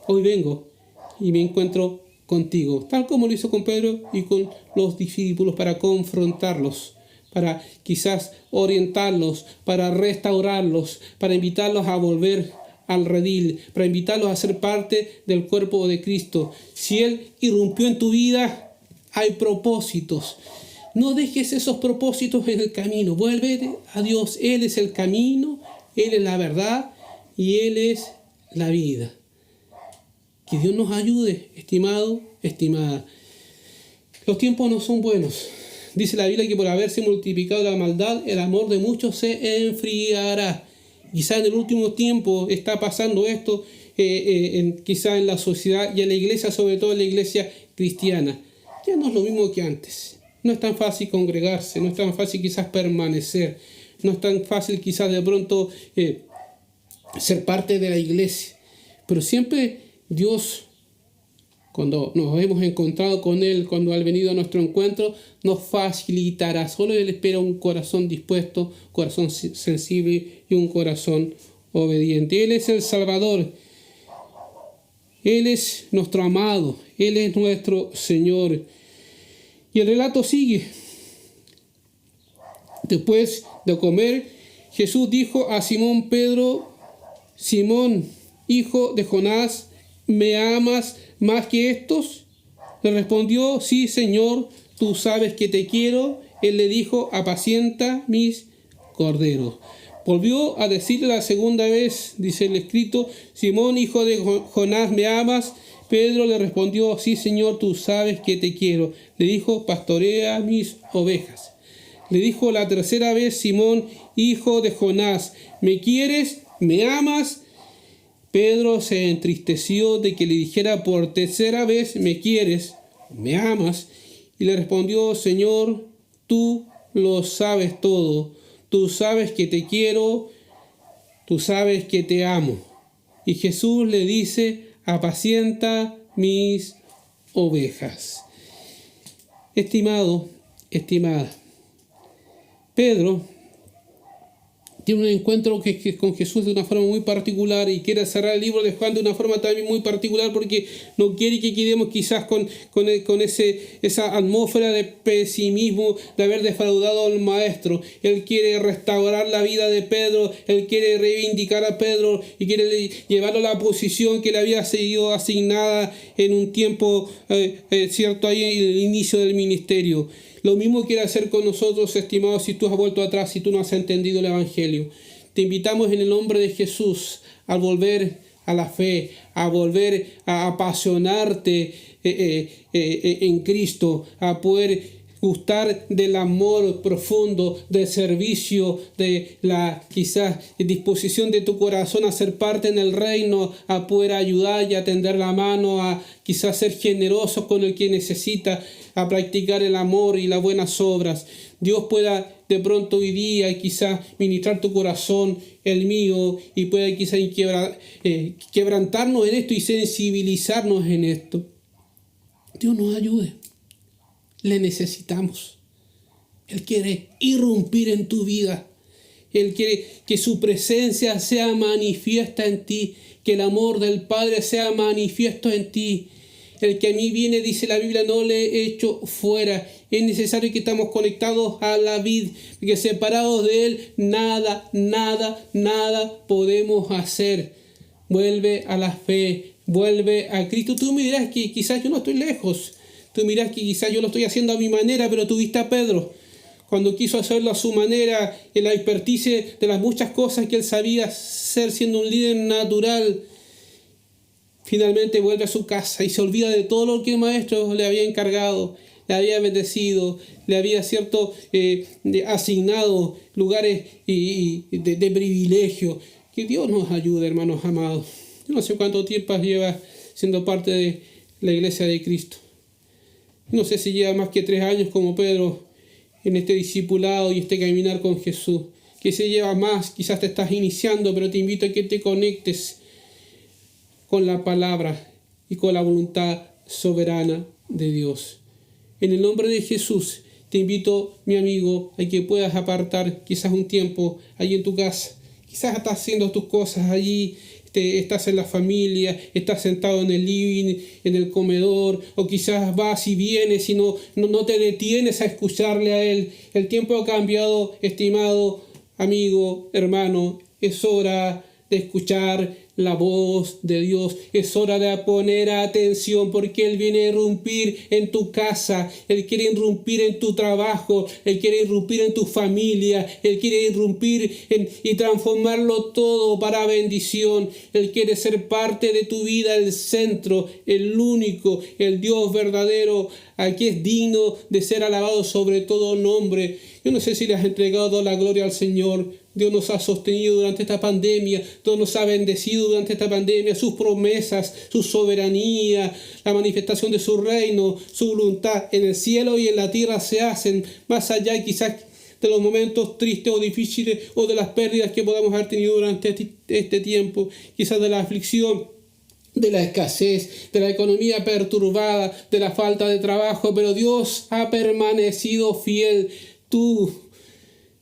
hoy vengo y me encuentro contigo, tal como lo hizo con Pedro y con los discípulos, para confrontarlos, para quizás orientarlos, para restaurarlos, para invitarlos a volver al redil, para invitarlos a ser parte del cuerpo de Cristo. Si Él irrumpió en tu vida, hay propósitos. No dejes esos propósitos en el camino. Vuelve a Dios. Él es el camino, Él es la verdad y Él es la vida. Que Dios nos ayude, estimado, estimada. Los tiempos no son buenos. Dice la Biblia que por haberse multiplicado la maldad, el amor de muchos se enfriará. Quizá en el último tiempo está pasando esto, quizá en la sociedad y en la iglesia, sobre todo en la iglesia cristiana. Ya no es lo mismo que antes. No es tan fácil congregarse, no es tan fácil quizás permanecer, no es tan fácil quizás de pronto ser parte de la iglesia. Pero siempre Dios, cuando nos hemos encontrado con Él, cuando ha venido a nuestro encuentro, nos facilitará. Solo Él espera un corazón dispuesto, corazón sensible y un corazón obediente. Él es el Salvador. Él es nuestro amado. Él es nuestro Señor. Y el relato sigue. Después de comer, Jesús dijo a Simón Pedro: Simón, hijo de Jonás, ¿me amas más que estos? Le respondió: sí, Señor, tú sabes que te quiero. Él le dijo: apacienta mis corderos. Volvió a decirle la segunda vez, dice el escrito: Simón, hijo de Jonás, ¿me amas? Pedro le respondió: sí, Señor, tú sabes que te quiero. Le dijo: pastorea mis ovejas. Le dijo la tercera vez: Simón, hijo de Jonás, ¿me quieres? ¿Me amas? Pedro se entristeció de que le dijera por tercera vez: ¿me quieres? ¿Me amas? Y le respondió: Señor, tú lo sabes todo. Tú sabes que te quiero, tú sabes que te amo. Y Jesús le dice: apacienta mis ovejas. Estimado, estimada, Pedro tiene un encuentro con Jesús de una forma muy particular y quiere cerrar el libro de Juan de una forma también muy particular, porque no quiere que quedemos quizás con esa atmósfera de pesimismo de haber defraudado al Maestro. Él quiere restaurar la vida de Pedro, él quiere reivindicar a Pedro y quiere llevarlo a la posición que le había sido asignada en un tiempo cierto, ahí en el inicio del ministerio. Lo mismo quiere hacer con nosotros, estimados, si tú has vuelto atrás, si tú no has entendido el Evangelio. Te invitamos en el nombre de Jesús a volver a la fe, a volver a apasionarte en Cristo, a poder gustar del amor profundo, del servicio, de la quizás disposición de tu corazón a ser parte en el reino, a poder ayudar y a tender la mano, a quizás ser generoso con el que necesita, a practicar el amor y las buenas obras. Dios pueda de pronto hoy día quizás ministrar tu corazón, el mío, y pueda quizás quebrantarnos en esto y sensibilizarnos en esto. Dios nos ayude. Le necesitamos. Él quiere irrumpir en tu vida. Él quiere que su presencia sea manifiesta en ti, que el amor del Padre sea manifiesto en ti. El que a mí viene, dice la Biblia, no le echo fuera. Es necesario que estamos conectados a la vid, que separados de Él, nada podemos hacer. Vuelve a la fe, vuelve a Cristo. Tú me dirás que quizás yo no estoy lejos. Tú mirás que quizás yo lo estoy haciendo a mi manera, pero tú viste a Pedro, cuando quiso hacerlo a su manera, en la experticia de las muchas cosas que él sabía hacer siendo un líder natural. Finalmente vuelve a su casa y se olvida de todo lo que el Maestro le había encargado, le había bendecido, le había asignado lugares de privilegio. Que Dios nos ayude, hermanos amados. Yo no sé cuánto tiempo lleva siendo parte de la iglesia de Cristo. No sé si lleva más que 3 años como Pedro en este discipulado y este caminar con Jesús. Que si lleva más, quizás te estás iniciando, pero te invito a que te conectes con la palabra y con la voluntad soberana de Dios. En el nombre de Jesús, te invito, mi amigo, a que puedas apartar quizás un tiempo allí en tu casa. Quizás estás haciendo tus cosas allí, estás en la familia, estás sentado en el living, en el comedor, o quizás vas y vienes y no te detienes a escucharle a Él. El tiempo ha cambiado, estimado amigo, hermano. Es hora de escuchar la voz de Dios. Es hora de poner atención, porque Él viene a irrumpir en tu casa. Él quiere irrumpir en tu trabajo. Él quiere irrumpir en tu familia. Él quiere irrumpir y transformarlo todo para bendición. Él quiere ser parte de tu vida, el centro, el único, el Dios verdadero, al que es digno de ser alabado sobre todo nombre. Yo no sé si le has entregado la gloria al Señor. Dios nos ha sostenido durante esta pandemia, Dios nos ha bendecido durante esta pandemia, sus promesas, su soberanía, la manifestación de su reino, su voluntad en el cielo y en la tierra se hacen, más allá quizás de los momentos tristes o difíciles o de las pérdidas que podamos haber tenido durante este tiempo, quizás de la aflicción, de la escasez, de la economía perturbada, de la falta de trabajo, pero Dios ha permanecido fiel. Tú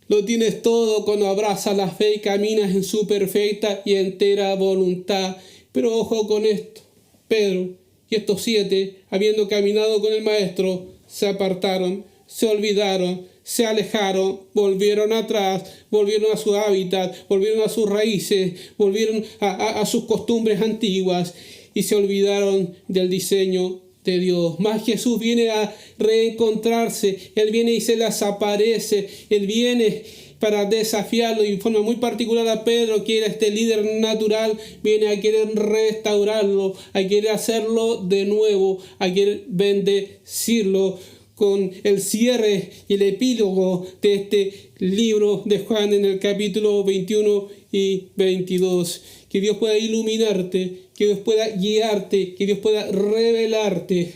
lo tienes todo cuando abrazas la fe y caminas en su perfecta y entera voluntad. Pero ojo con esto. Pedro y estos 7, habiendo caminado con el Maestro, se apartaron, se olvidaron, se alejaron, volvieron atrás, volvieron a su hábitat, volvieron a sus raíces, volvieron a sus costumbres antiguas y se olvidaron del diseño de Dios. Más Jesús viene a reencontrarse, Él viene y se les aparece, Él viene para desafiarlo y de forma muy particular a Pedro, que era este líder natural, viene a querer restaurarlo, a querer hacerlo de nuevo, a querer bendecirlo con el cierre y el epílogo de este libro de Juan en el capítulo 21 y 22. Que Dios pueda iluminarte, que Dios pueda guiarte, que Dios pueda revelarte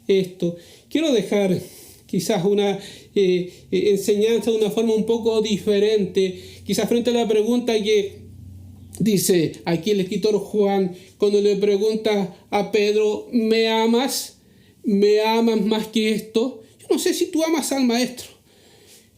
esto. Quiero dejar quizás una enseñanza de una forma un poco diferente, quizás frente a la pregunta que dice aquí el escritor Juan, cuando le pregunta a Pedro, ¿me amas? ¿Me amas más que esto? Yo no sé si tú amas al Maestro.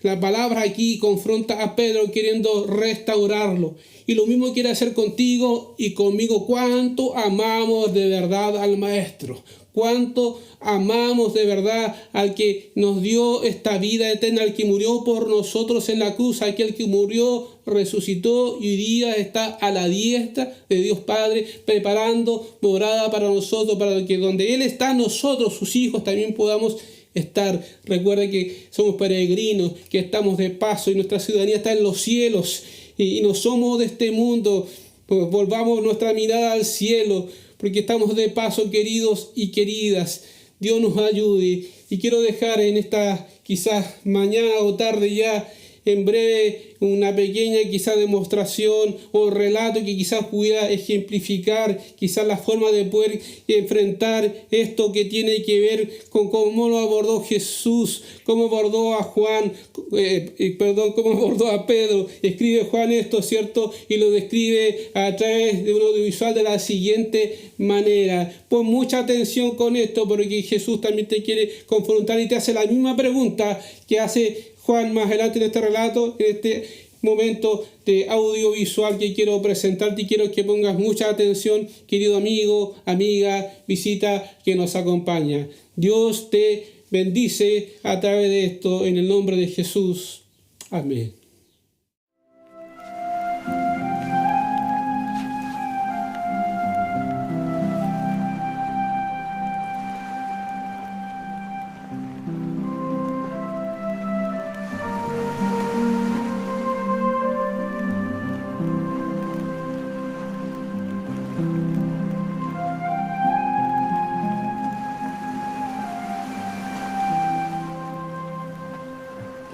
La palabra aquí confronta a Pedro queriendo restaurarlo. Y lo mismo quiere hacer contigo y conmigo. ¿Cuánto amamos de verdad al Maestro? ¿Cuánto amamos de verdad al que nos dio esta vida eterna, al que murió por nosotros en la cruz, aquel que murió, resucitó y hoy día está a la diestra de Dios Padre, preparando morada para nosotros, para que donde Él está, nosotros, sus hijos, también podamos estar? Recuerda que somos peregrinos, que estamos de paso y nuestra ciudadanía está en los cielos y no somos de este mundo. Pues volvamos nuestra mirada al cielo, porque estamos de paso, queridos y queridas. Dios nos ayude. Y quiero dejar en esta quizás mañana o tarde ya en breve una pequeña quizás demostración o relato que quizás pudiera ejemplificar quizás la forma de poder enfrentar esto que tiene que ver con cómo lo abordó Jesús, cómo abordó a Juan, cómo abordó a Pedro. Escribe Juan esto, ¿cierto? Y lo describe a través de un audiovisual de la siguiente manera. Pon mucha atención con esto, porque Jesús también te quiere confrontar y te hace la misma pregunta que hace Juan más adelante en este relato, en este momento de audiovisual que quiero presentarte, y quiero que pongas mucha atención, querido amigo, amiga, visita que nos acompaña. Dios te bendice a través de esto, en el nombre de Jesús. Amén.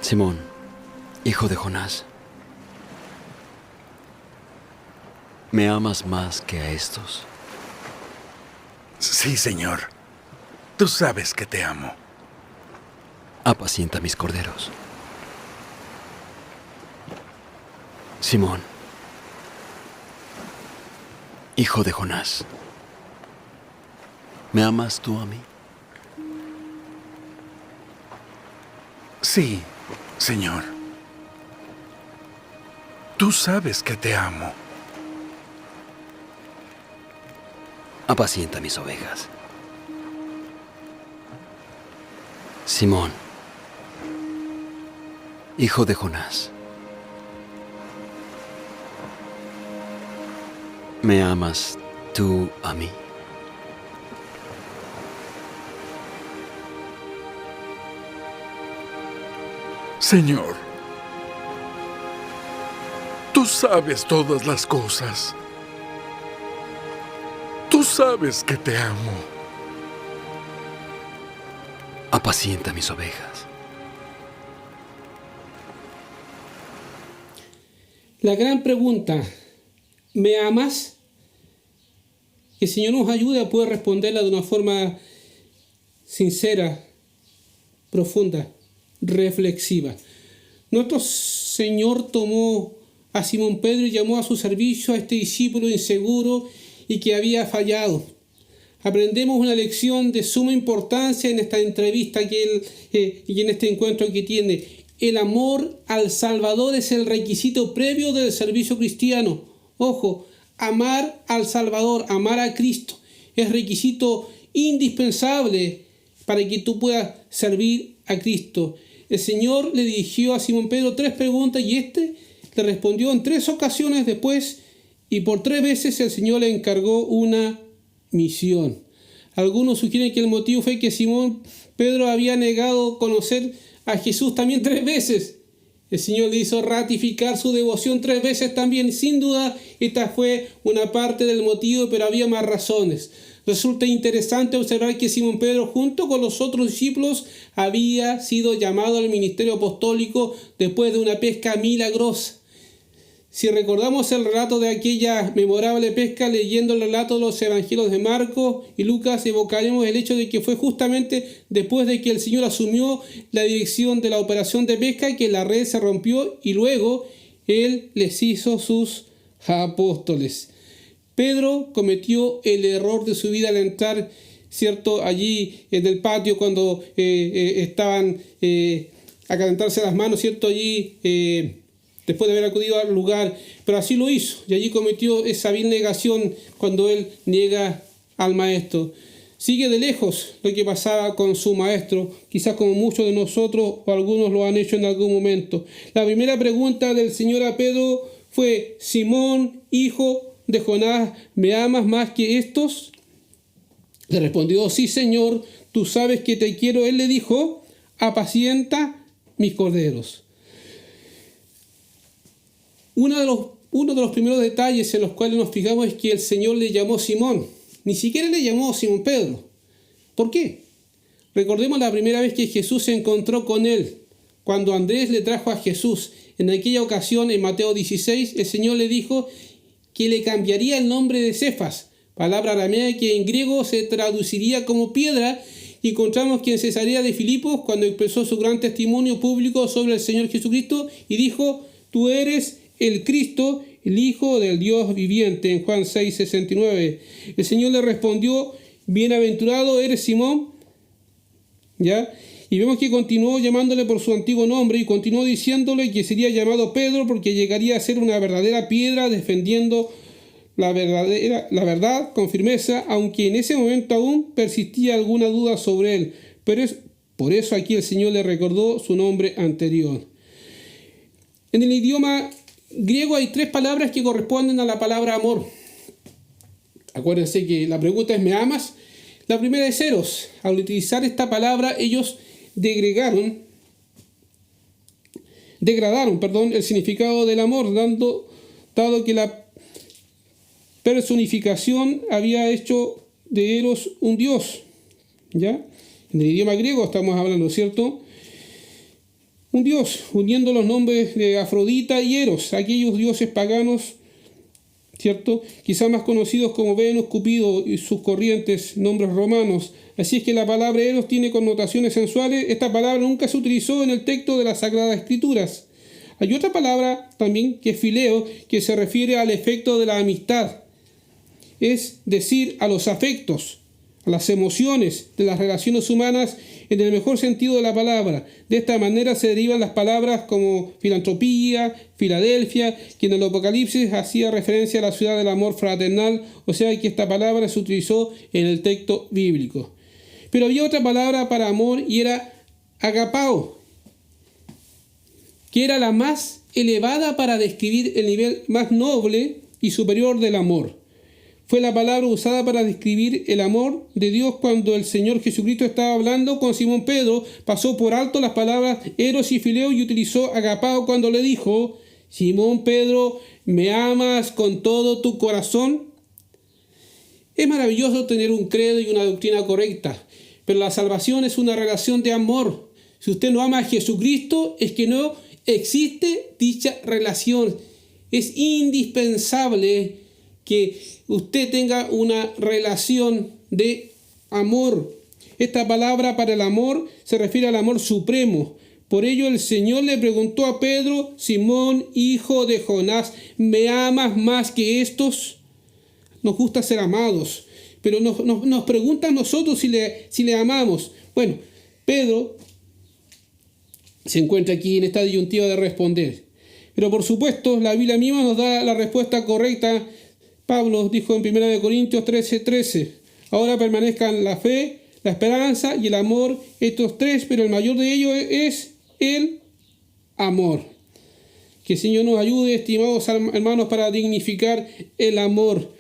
Simón, hijo de Jonás, ¿me amas más que a estos? Sí, Señor. Tú sabes que te amo. Apacienta mis corderos. Simón, hijo de Jonás, ¿me amas tú a mí? Sí, Señor. Tú sabes que te amo. Apacienta mis ovejas. Simón, hijo de Jonás, ¿me amas tú a mí? Señor, tú sabes todas las cosas. Tú sabes que te amo. Apacienta mis ovejas. La gran pregunta, ¿me amas? Que el Señor nos ayude a poder responderla de una forma sincera, profunda, reflexiva. Nuestro Señor tomó a Simón Pedro y llamó a su servicio a este discípulo inseguro y que había fallado. Aprendemos una lección de suma importancia en esta entrevista y en este encuentro que tiene. El amor al Salvador es el requisito previo del servicio cristiano. Ojo, amar al Salvador, amar a Cristo, es requisito indispensable para que tú puedas servir a Cristo. El Señor le dirigió a Simón Pedro 3 preguntas y le respondió en 3 ocasiones después, y por 3 veces el Señor le encargó una misión. Algunos sugieren que el motivo fue que Simón Pedro había negado conocer a Jesús también 3 veces. El Señor le hizo ratificar su devoción 3 veces también. Sin duda, esta fue una parte del motivo, pero había más razones. Resulta interesante observar que Simón Pedro, junto con los otros discípulos, había sido llamado al ministerio apostólico después de una pesca milagrosa. Si recordamos el relato de aquella memorable pesca, leyendo el relato de los evangelios de Marcos y Lucas, evocaremos el hecho de que fue justamente después de que el Señor asumió la dirección de la operación de pesca que la red se rompió y luego Él les hizo sus apóstoles. Pedro cometió el error de su vida al entrar, ¿cierto?, allí en el patio cuando estaban a calentarse las manos, ¿cierto?, allí después de haber acudido al lugar, pero así lo hizo, y allí cometió esa vil negación cuando él niega al maestro. Sigue de lejos lo que pasaba con su maestro, quizás como muchos de nosotros o algunos lo han hecho en algún momento. La primera pregunta del Señor a Pedro fue: Simón, hijo de Jonás, ¿me amas más que estos? Le respondió: sí, Señor, tú sabes que te quiero. Él le dijo: apacienta mis corderos. Uno de los primeros detalles en los cuales nos fijamos es que el Señor le llamó Simón. Ni siquiera le llamó Simón Pedro. ¿Por qué? Recordemos la primera vez que Jesús se encontró con él, cuando Andrés le trajo a Jesús. En aquella ocasión, en Mateo 16, el Señor le dijo que le cambiaría el nombre de Cefas, palabra aramea que en griego se traduciría como piedra, y encontramos que en Cesarea de Filipos, cuando expresó su gran testimonio público sobre el Señor Jesucristo, y dijo: tú eres el Cristo, el Hijo del Dios viviente, en Juan 6:69. El Señor le respondió: bienaventurado eres Simón, ¿ya? Y vemos que continuó llamándole por su antiguo nombre y continuó diciéndole que sería llamado Pedro porque llegaría a ser una verdadera piedra defendiendo la verdad con firmeza, aunque en ese momento aún persistía alguna duda sobre él. Pero por eso aquí el Señor le recordó su nombre anterior. En el idioma griego hay 3 palabras que corresponden a la palabra amor. Acuérdense que la pregunta es: ¿me amas? La primera es eros. Al utilizar esta palabra, ellos degradaron el significado del amor, dado que la personificación había hecho de Eros un dios, ¿ya? En el idioma griego estamos hablando, ¿cierto? Un dios, uniendo los nombres de Afrodita y Eros, aquellos dioses paganos, ¿cierto?, quizás más conocidos como Venus, Cupido y sus corrientes nombres romanos. Así es que la palabra Eros tiene connotaciones sensuales. Esta palabra nunca se utilizó en el texto de las Sagradas Escrituras. Hay otra palabra también que es fileo, que se refiere al efecto de la amistad, es decir, a los afectos, a las emociones de las relaciones humanas en el mejor sentido de la palabra. De esta manera se derivan las palabras como filantropía, Filadelfia, que en el Apocalipsis hacía referencia a la ciudad del amor fraternal, o sea que esta palabra se utilizó en el texto bíblico. Pero había otra palabra para amor y era agapao, que era la más elevada para describir el nivel más noble y superior del amor. Fue la palabra usada para describir el amor de Dios cuando el Señor Jesucristo estaba hablando con Simón Pedro. Pasó por alto las palabras eros y fileo y utilizó agapao cuando le dijo: Simón Pedro, ¿me amas con todo tu corazón? Es maravilloso tener un credo y una doctrina correcta, pero la salvación es una relación de amor. Si usted no ama a Jesucristo, es que no existe dicha relación. Es indispensable que usted tenga una relación de amor. Esta palabra para el amor se refiere al amor supremo. Por ello el Señor le preguntó a Pedro: Simón, hijo de Jonás, ¿me amas más que estos? Nos gusta ser amados, pero nos pregunta a nosotros si le amamos. Bueno, Pedro se encuentra aquí en esta disyuntiva de responder. Pero por supuesto, la Biblia misma nos da la respuesta correcta. Pablo dijo en 1 Corintios 13:13, ahora permanezcan la fe, la esperanza y el amor, estos tres, pero el mayor de ellos es el amor. Que el Señor nos ayude, estimados hermanos, para dignificar el amor.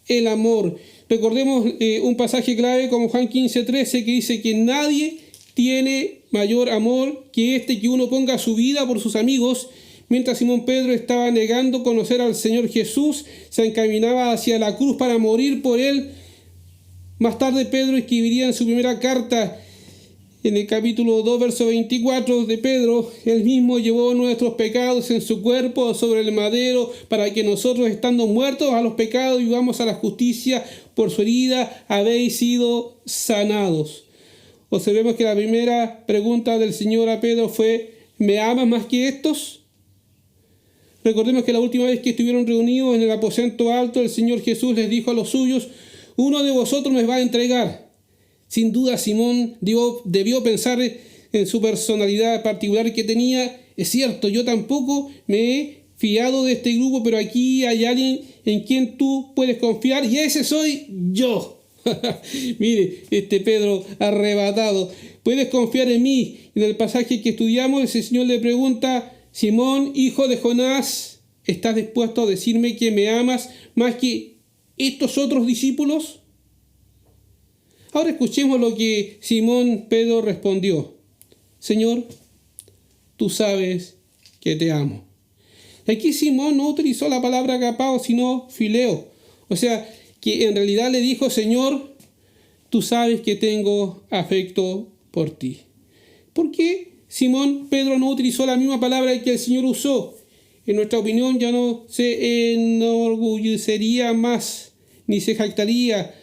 El amor. Recordemos un pasaje clave como Juan 15:13, que dice que nadie tiene mayor amor que este, que uno ponga su vida por sus amigos. Mientras Simón Pedro estaba negando conocer al Señor Jesús, se encaminaba hacia la cruz para morir por él. Más tarde Pedro escribiría en su primera carta, en el capítulo 2, verso 24 de Pedro: él mismo llevó nuestros pecados en su cuerpo sobre el madero, para que nosotros, estando muertos a los pecados, vivamos a la justicia. Por su herida habéis sido sanados. Observemos que la primera pregunta del Señor a Pedro fue: ¿me amas más que estos? Recordemos que la última vez que estuvieron reunidos en el aposento alto, el Señor Jesús les dijo a los suyos: uno de vosotros me va a entregar. Sin duda Simón debió pensar en su personalidad particular que tenía. Es cierto, yo tampoco me he fiado de este grupo, pero aquí hay alguien en quien tú puedes confiar, y ese soy yo. Mire, Pedro arrebatado: puedes confiar en mí. En el pasaje que estudiamos, el Señor le pregunta: Simón, hijo de Jonás, ¿estás dispuesto a decirme que me amas más que estos otros discípulos? Ahora escuchemos lo que Simón Pedro respondió: Señor, tú sabes que te amo. Aquí Simón no utilizó la palabra agapao, sino fileo. O sea, que en realidad le dijo: Señor, tú sabes que tengo afecto por ti. ¿Por qué Simón Pedro no utilizó la misma palabra que el Señor usó? En nuestra opinión, ya no se enorgullecería más, ni se jactaría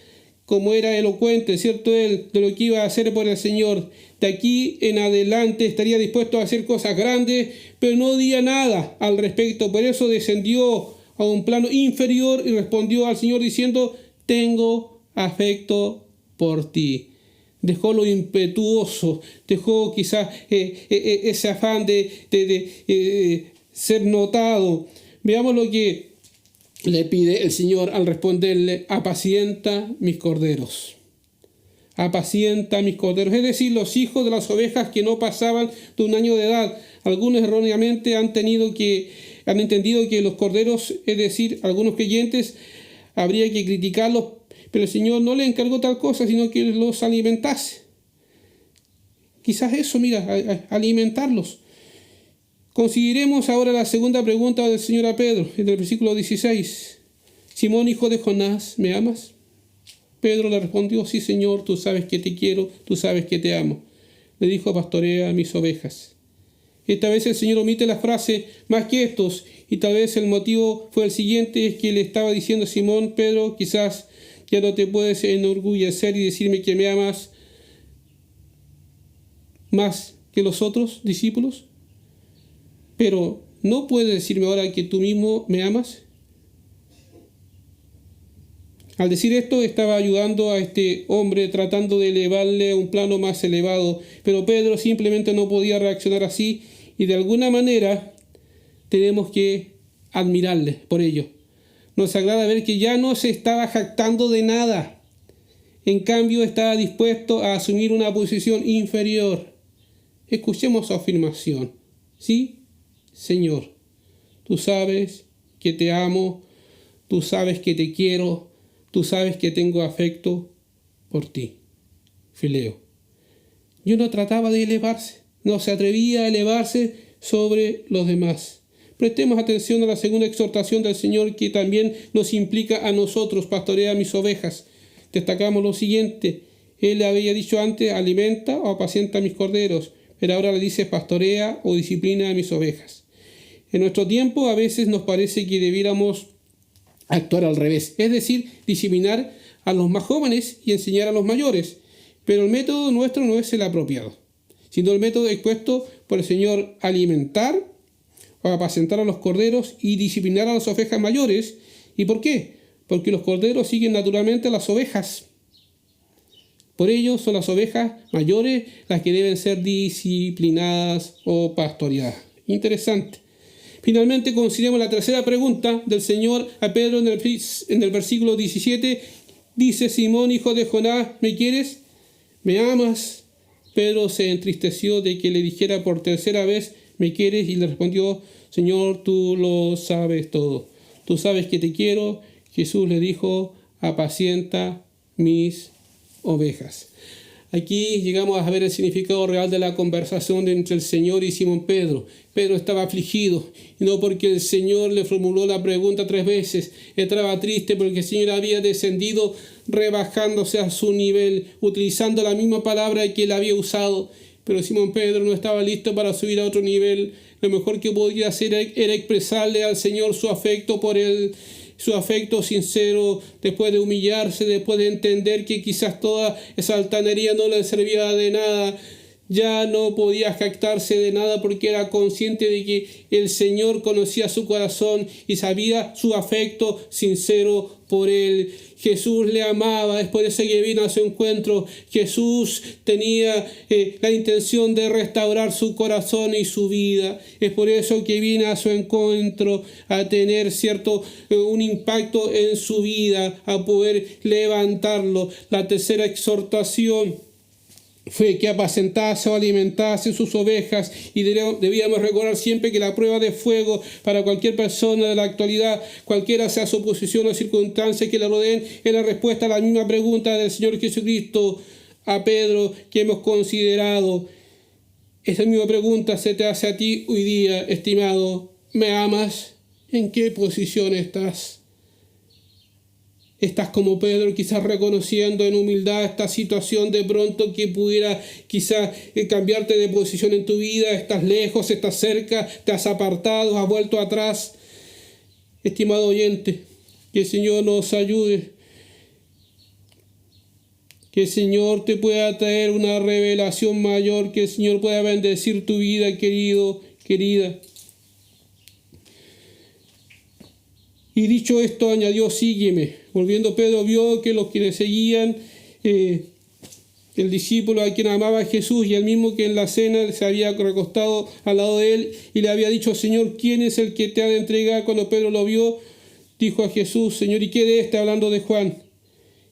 como era elocuente, ¿cierto?, él, de lo que iba a hacer por el Señor. De aquí en adelante estaría dispuesto a hacer cosas grandes, pero no diría nada al respecto. Por eso descendió a un plano inferior y respondió al Señor diciendo: tengo afecto por ti. Dejó lo impetuoso, dejó quizás ese afán de ser notado. Veamos lo que le pide el Señor al responderle: apacienta mis corderos. Apacienta mis corderos, es decir, los hijos de las ovejas que no pasaban de 1 año de edad. Algunos erróneamente han entendido que los corderos, es decir, algunos creyentes, habría que criticarlos, pero el Señor no le encargó tal cosa, sino que los alimentase. Quizás eso, alimentarlos. Consideremos ahora la segunda pregunta del Señor a Pedro, en el versículo 16. Simón, hijo de Jonás, ¿me amas? Pedro le respondió: sí, Señor, tú sabes que te quiero, tú sabes que te amo. Le dijo: pastorea mis ovejas. Esta vez el Señor omite la frase más que estos, y tal vez el motivo fue el siguiente: es que le estaba diciendo: Simón, Pedro, quizás ya no te puedes enorgullecer y decirme que me amas más que los otros discípulos, pero ¿no puedes decirme ahora que tú mismo me amas? Al decir esto, estaba ayudando a este hombre, tratando de elevarle a un plano más elevado, pero Pedro simplemente no podía reaccionar así, y de alguna manera tenemos que admirarle por ello. Nos agrada ver que ya no se estaba jactando de nada. En cambio, estaba dispuesto a asumir una posición inferior. Escuchemos su afirmación. Sí, Señor, tú sabes que te amo, tú sabes que te quiero, tú sabes que tengo afecto por ti. Fileo. Yo no trataba de elevarse, no se atrevía a elevarse sobre los demás. Prestemos atención a la segunda exhortación del Señor que también nos implica a nosotros: pastorea mis ovejas. Destacamos lo siguiente: Él le había dicho antes, alimenta o apacienta mis corderos, pero ahora le dice, pastorea o disciplina a mis ovejas. En nuestro tiempo a veces nos parece que debiéramos actuar al revés, es decir, disciplinar a los más jóvenes y enseñar a los mayores, pero el método nuestro no es el apropiado, sino el método expuesto por el Señor: alimentar o apacentar a los corderos y disciplinar a las ovejas mayores. ¿Y por qué? Porque los corderos siguen naturalmente a las ovejas. Por ello son las ovejas mayores las que deben ser disciplinadas o pastoreadas. Interesante. Finalmente consideremos la tercera pregunta del Señor a Pedro en el versículo 17. Dice: Simón, hijo de Jonás, ¿me quieres? ¿Me amas? Pedro se entristeció de que le dijera por tercera vez, ¿me quieres? Y le respondió: Señor, tú lo sabes todo. Tú sabes que te quiero. Jesús le dijo: apacienta mis ovejas. Aquí llegamos a ver el significado real de la conversación entre el Señor y Simón Pedro. Pedro estaba afligido, y no porque el Señor le formuló la pregunta 3 veces. Estaba triste porque el Señor había descendido rebajándose a su nivel, utilizando la misma palabra que él había usado. Pero Simón Pedro no estaba listo para subir a otro nivel. Lo mejor que podía hacer era expresarle al Señor su afecto por él, su afecto sincero, después de humillarse, después de entender que quizás toda esa altanería no le servía de nada. Ya no podía jactarse de nada porque era consciente de que el Señor conocía su corazón y sabía su afecto sincero por él. Jesús le amaba. Después de ese que vino a su encuentro, Jesús tenía la intención de restaurar su corazón y su vida. Es por eso que vino a su encuentro, a tener un impacto en su vida, a poder levantarlo. La tercera exhortación fue que apacentase o alimentase sus ovejas, y debíamos recordar siempre que la prueba de fuego para cualquier persona de la actualidad, cualquiera sea su posición o circunstancias que le rodeen, es la respuesta a la misma pregunta del Señor Jesucristo a Pedro que hemos considerado. Esa misma pregunta se te hace a ti hoy día, estimado. ¿Me amas? ¿En qué posición estás? Estás como Pedro, quizás reconociendo en humildad esta situación de pronto que pudiera quizás cambiarte de posición en tu vida. Estás lejos, estás cerca, te has apartado, has vuelto atrás. Estimado oyente, que el Señor nos ayude, que el Señor te pueda traer una revelación mayor, que el Señor pueda bendecir tu vida, querido, querida. Y dicho esto, añadió: sígueme. Volviendo Pedro, vio que los que le seguían, el discípulo a quien amaba a Jesús y el mismo que en la cena se había recostado al lado de él y le había dicho: Señor, ¿quién es el que te ha de entregar? Cuando Pedro lo vio, dijo a Jesús: Señor, ¿y qué de este? Hablando de Juan.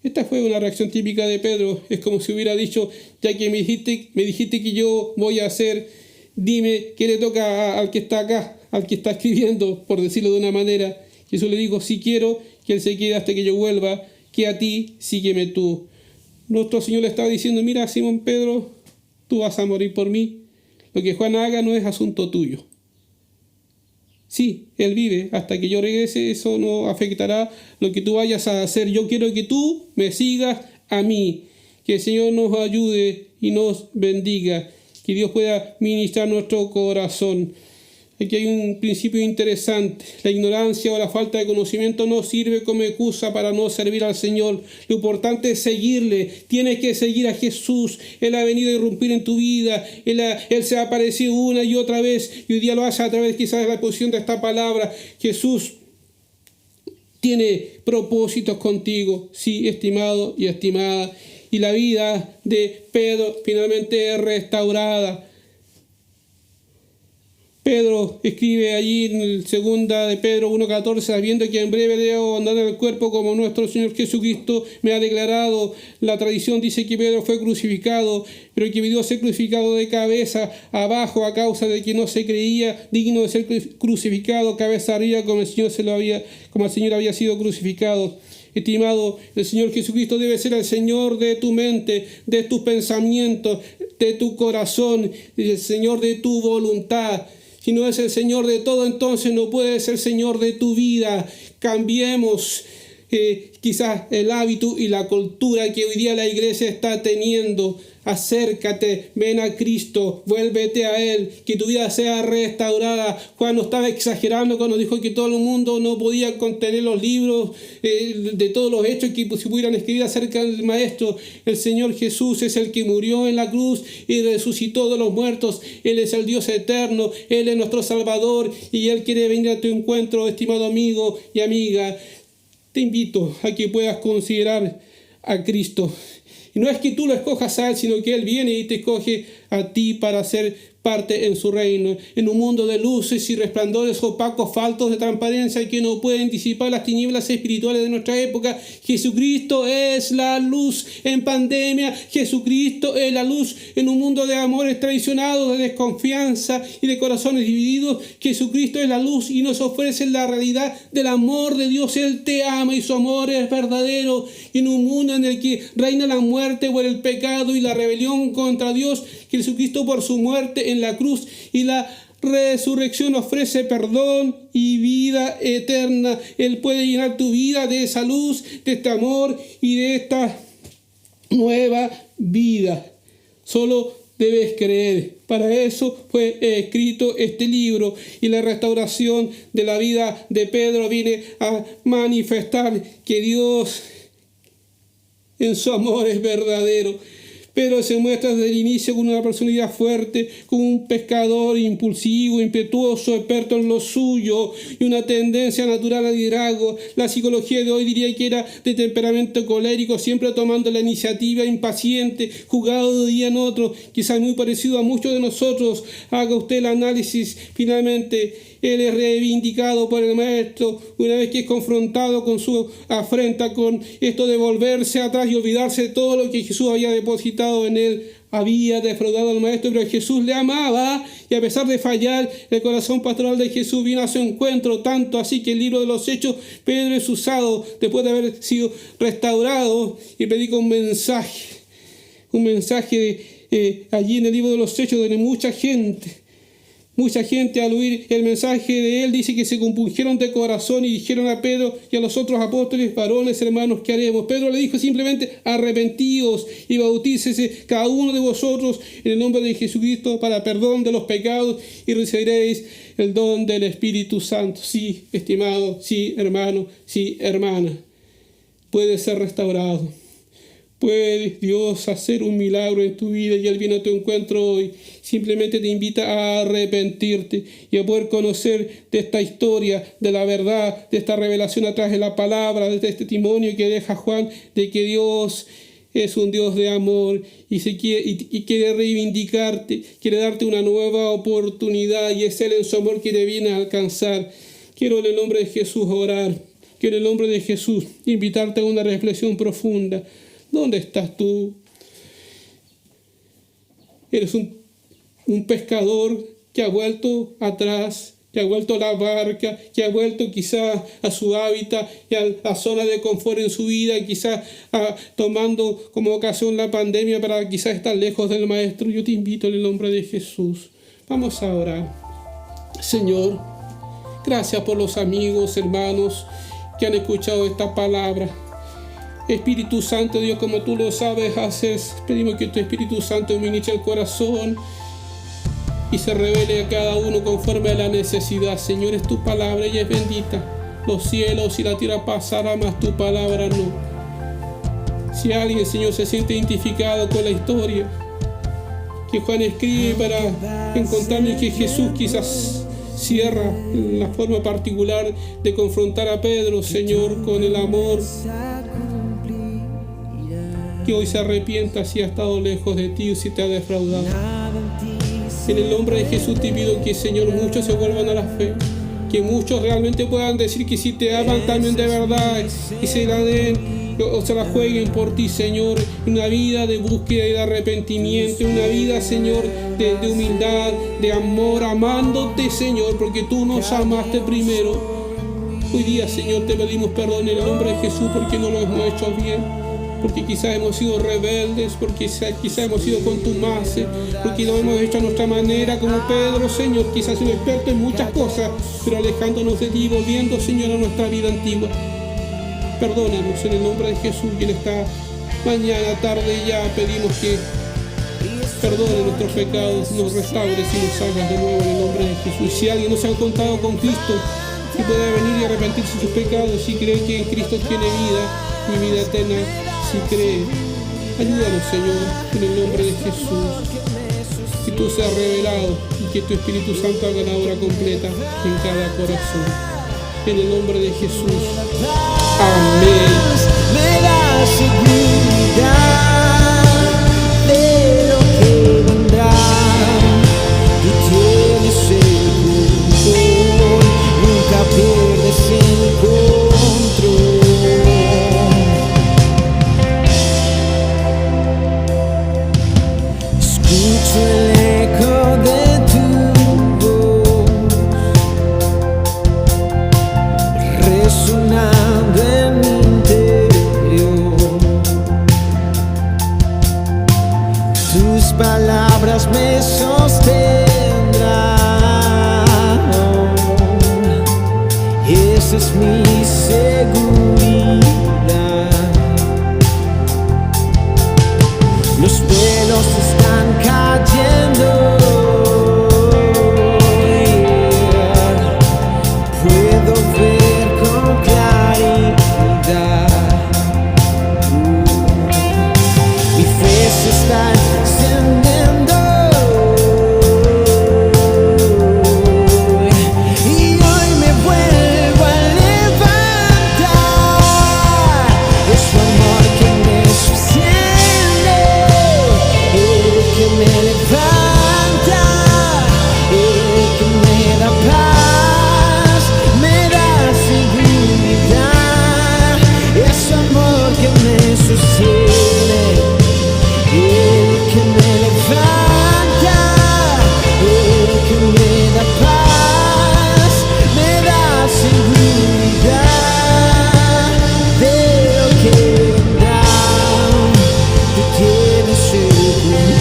Esta fue una reacción típica de Pedro. Es como si hubiera dicho: ya que me dijiste que yo voy a hacer, dime qué le toca al que está acá, al que está escribiendo, por decirlo de una manera. Jesús le dijo: sí quiero que él se quede hasta que yo vuelva, que a ti sígueme tú. Nuestro Señor le estaba diciendo: mira, Simón Pedro, tú vas a morir por mí. Lo que Juan haga no es asunto tuyo. Sí, él vive hasta que yo regrese, eso no afectará lo que tú vayas a hacer. Yo quiero que tú me sigas a mí. Que el Señor nos ayude y nos bendiga. Que Dios pueda ministrar nuestro corazón. Aquí hay un principio interesante. La ignorancia o la falta de conocimiento no sirve como excusa para no servir al Señor. Lo importante es seguirle. Tienes que seguir a Jesús. Él ha venido a irrumpir en tu vida. Él se ha aparecido una y otra vez. Y hoy día lo hace a través quizás de la exposición de esta palabra. Jesús tiene propósitos contigo, sí, estimado y estimada. Y la vida de Pedro finalmente es restaurada. Pedro escribe allí en el 2 de Pedro 1:14, sabiendo que en breve debo abandonar el cuerpo como nuestro Señor Jesucristo me ha declarado. La tradición dice que Pedro fue crucificado, pero que debió ser crucificado de cabeza abajo a causa de que no se creía digno de ser crucificado cabeza arriba como el Señor había sido crucificado. Estimado, el Señor Jesucristo debe ser el Señor de tu mente, de tus pensamientos, de tu corazón, el Señor de tu voluntad. Si no es el Señor de todo, entonces no puede ser Señor de tu vida. Cambiemos quizás el hábito y la cultura que hoy día la iglesia está teniendo. Acércate, ven a Cristo, vuélvete a Él, que tu vida sea restaurada. Juan no estaba exagerando cuando dijo que todo el mundo no podía contener los libros de todos los hechos que se pudieran escribir acerca del Maestro. El Señor Jesús es el que murió en la cruz y resucitó de los muertos. Él es el Dios eterno, Él es nuestro Salvador y Él quiere venir a tu encuentro, estimado amigo y amiga. Te invito a que puedas considerar a Cristo. Y no es que tú lo escojas a Él, sino que Él viene y te escoge a ti para ser parte en su reino, en un mundo de luces y resplandores opacos, faltos de transparencia que no pueden disipar las tinieblas espirituales de nuestra época. Jesucristo es la luz en pandemia, Jesucristo es la luz en un mundo de amores traicionados, de desconfianza y de corazones divididos. Jesucristo es la luz y nos ofrece la realidad del amor de Dios. Él te ama y su amor es verdadero. En un mundo en el que reina la muerte por el pecado y la rebelión contra Dios, Jesucristo por su muerte en la cruz y la resurrección ofrece perdón y vida eterna. Él puede llenar tu vida de esa luz, de este amor y de esta nueva vida. Solo debes creer. Para eso fue escrito este libro, y la restauración de la vida de Pedro viene a manifestar que Dios en su amor es verdadero. Pedro se muestra desde el inicio con una personalidad fuerte, con un pescador impulsivo, impetuoso, experto en lo suyo y una tendencia natural al liderazgo. La psicología de hoy diría que era de temperamento colérico, siempre tomando la iniciativa, impaciente, jugado de día en otro, quizás muy parecido a muchos de nosotros. Haga usted el análisis. Finalmente, él es reivindicado por el Maestro una vez que es confrontado con su afrenta, con esto de volverse atrás y olvidarse de todo lo que Jesús había depositado en él. Había defraudado al Maestro, pero Jesús le amaba, y a pesar de fallar, el corazón pastoral de Jesús vino a su encuentro, tanto así que el libro de los Hechos, Pedro es usado después de haber sido restaurado y predica un mensaje allí en el libro de los Hechos, donde mucha gente al oír el mensaje de él dice que se compungieron de corazón y dijeron a Pedro y a los otros apóstoles: varones, hermanos, ¿qué haremos? Pedro le dijo simplemente: arrepentíos y bautícese cada uno de vosotros en el nombre de Jesucristo para perdón de los pecados y recibiréis el don del Espíritu Santo. Sí, estimado, sí, hermano, sí, hermana, puede ser restaurado. Puede Dios hacer un milagro en tu vida, y Él viene a tu encuentro hoy. Simplemente te invita a arrepentirte y a poder conocer de esta historia, de la verdad, de esta revelación a través de la palabra, de este testimonio que deja Juan, de que Dios es un Dios de amor y quiere reivindicarte, quiere darte una nueva oportunidad, y es Él en su amor que te viene a alcanzar. Quiero en el nombre de Jesús orar, quiero en el nombre de Jesús invitarte a una reflexión profunda. ¿Dónde estás tú? Eres un pescador que ha vuelto atrás, que ha vuelto a la barca, que ha vuelto quizás a su hábitat y a la zona de confort en su vida, quizás tomando como ocasión la pandemia para quizás estar lejos del Maestro. Yo te invito en el nombre de Jesús. Vamos a orar. Señor, gracias por los amigos, hermanos que han escuchado esta palabra. Espíritu Santo, Dios, como tú lo sabes hacer, pedimos que tu Espíritu Santo ministre el corazón y se revele a cada uno conforme a la necesidad. Señor, es tu palabra, ella es bendita. Los cielos y la tierra pasarán, mas tu palabra no. Si alguien, Señor, se siente identificado con la historia que Juan escribe para encontrarme, que Jesús quizás Cierra la forma particular de confrontar a Pedro, Señor, con el amor. Que hoy se arrepienta si ha estado lejos de ti o si te ha defraudado. En el nombre de Jesús te pido que, Señor, muchos se vuelvan a la fe. Que muchos realmente puedan decir que si te aman también de verdad y se la den o se la jueguen por ti, Señor. Una vida de búsqueda y de arrepentimiento, una vida, Señor, de humildad, de amor, amándote, Señor, porque tú nos amaste primero. Hoy día, Señor, te pedimos perdón en el nombre de Jesús porque no lo hemos hecho bien. Porque quizás hemos sido rebeldes, porque quizás hemos sido contumaces, porque lo hemos hecho a nuestra manera como Pedro, Señor, quizás sido experto en muchas cosas, pero alejándonos de ti, volviendo, Señor, a nuestra vida antigua. Perdónanos en el nombre de Jesús, y en esta mañana, tarde ya, pedimos que perdone nuestros pecados, nos restaures y nos hagas de nuevo en el nombre de Jesús. Si alguien no se ha encontrado con Cristo, que pueda venir y arrepentirse de sus pecados y cree que en Cristo tiene vida y vida eterna. Si cree, ayúdanos, Señor, en el nombre de Jesús. Que tú seas revelado y que tu Espíritu Santo haga la obra completa en cada corazón. En el nombre de Jesús. Amén. Me da seguridad de lo que vendrá. Tú tienes el control, nunca pierdes el control. El eco de tu voz resonando en mi interior. Tus palabras me sostendrán. Esa es mi seguridad. Los velos están cayendo. Puedo ver con claridad. Mi fe se está encendiendo. Y hoy me vuelvo a levantar. Es su amor que me sostiene, que me levanta, que me da paz, me da seguridad. Es su amor que me sostiene, que me levanta, que me da paz, me da seguridad de lo que vendrá. Tú tienes el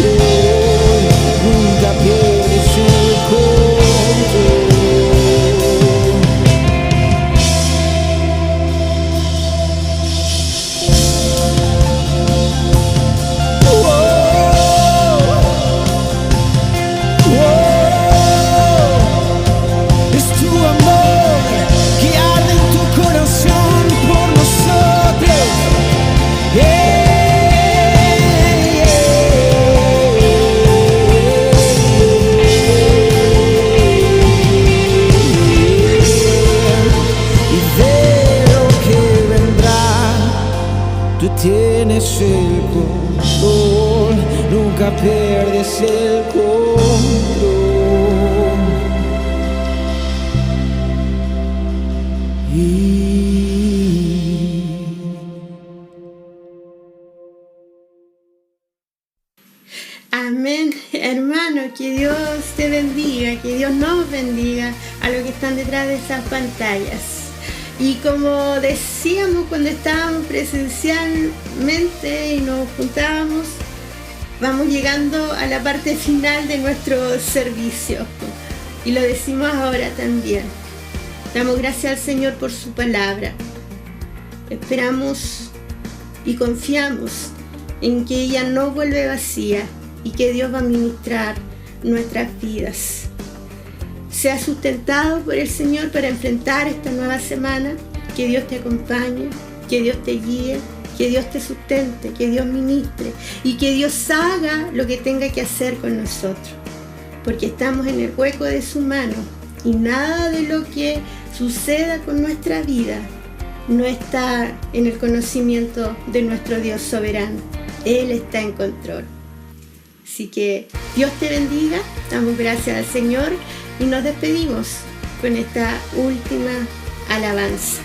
control, nunca pierdes el control. Es tu amor que arde en tu corazón por nosotros. Y de lo que vendrá, tú tienes el control, nunca pierdes el control. Amén, hermano, que Dios te bendiga, que Dios nos bendiga a los que están detrás de esas pantallas. Y como decíamos cuando estábamos presencialmente y nos juntábamos, vamos llegando a la parte final de nuestro servicio. Y lo decimos ahora también. Damos gracias al Señor por su palabra. Esperamos y confiamos en que ella no vuelve vacía y que Dios va a ministrar nuestras vidas. Sea sustentado por el Señor para enfrentar esta nueva semana. Que Dios te acompañe, que Dios te guíe, que Dios te sustente, que Dios ministre y que Dios haga lo que tenga que hacer con nosotros. Porque estamos en el hueco de su mano y nada de lo que suceda con nuestra vida no está en el conocimiento de nuestro Dios soberano. Él está en control. Así que Dios te bendiga, damos gracias al Señor y nos despedimos con esta última alabanza.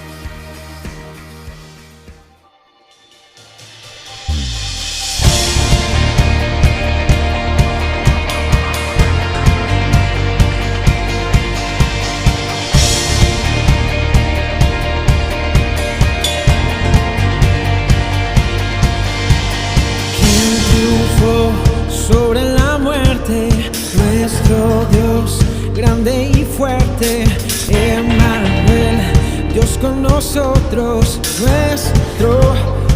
Sobre la muerte, nuestro Dios grande y fuerte, Emmanuel, Dios con nosotros, nuestro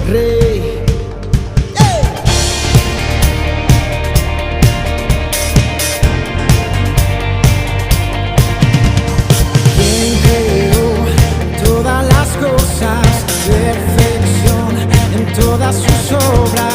Rey. Quien creó todas las cosas, perfección en todas sus obras.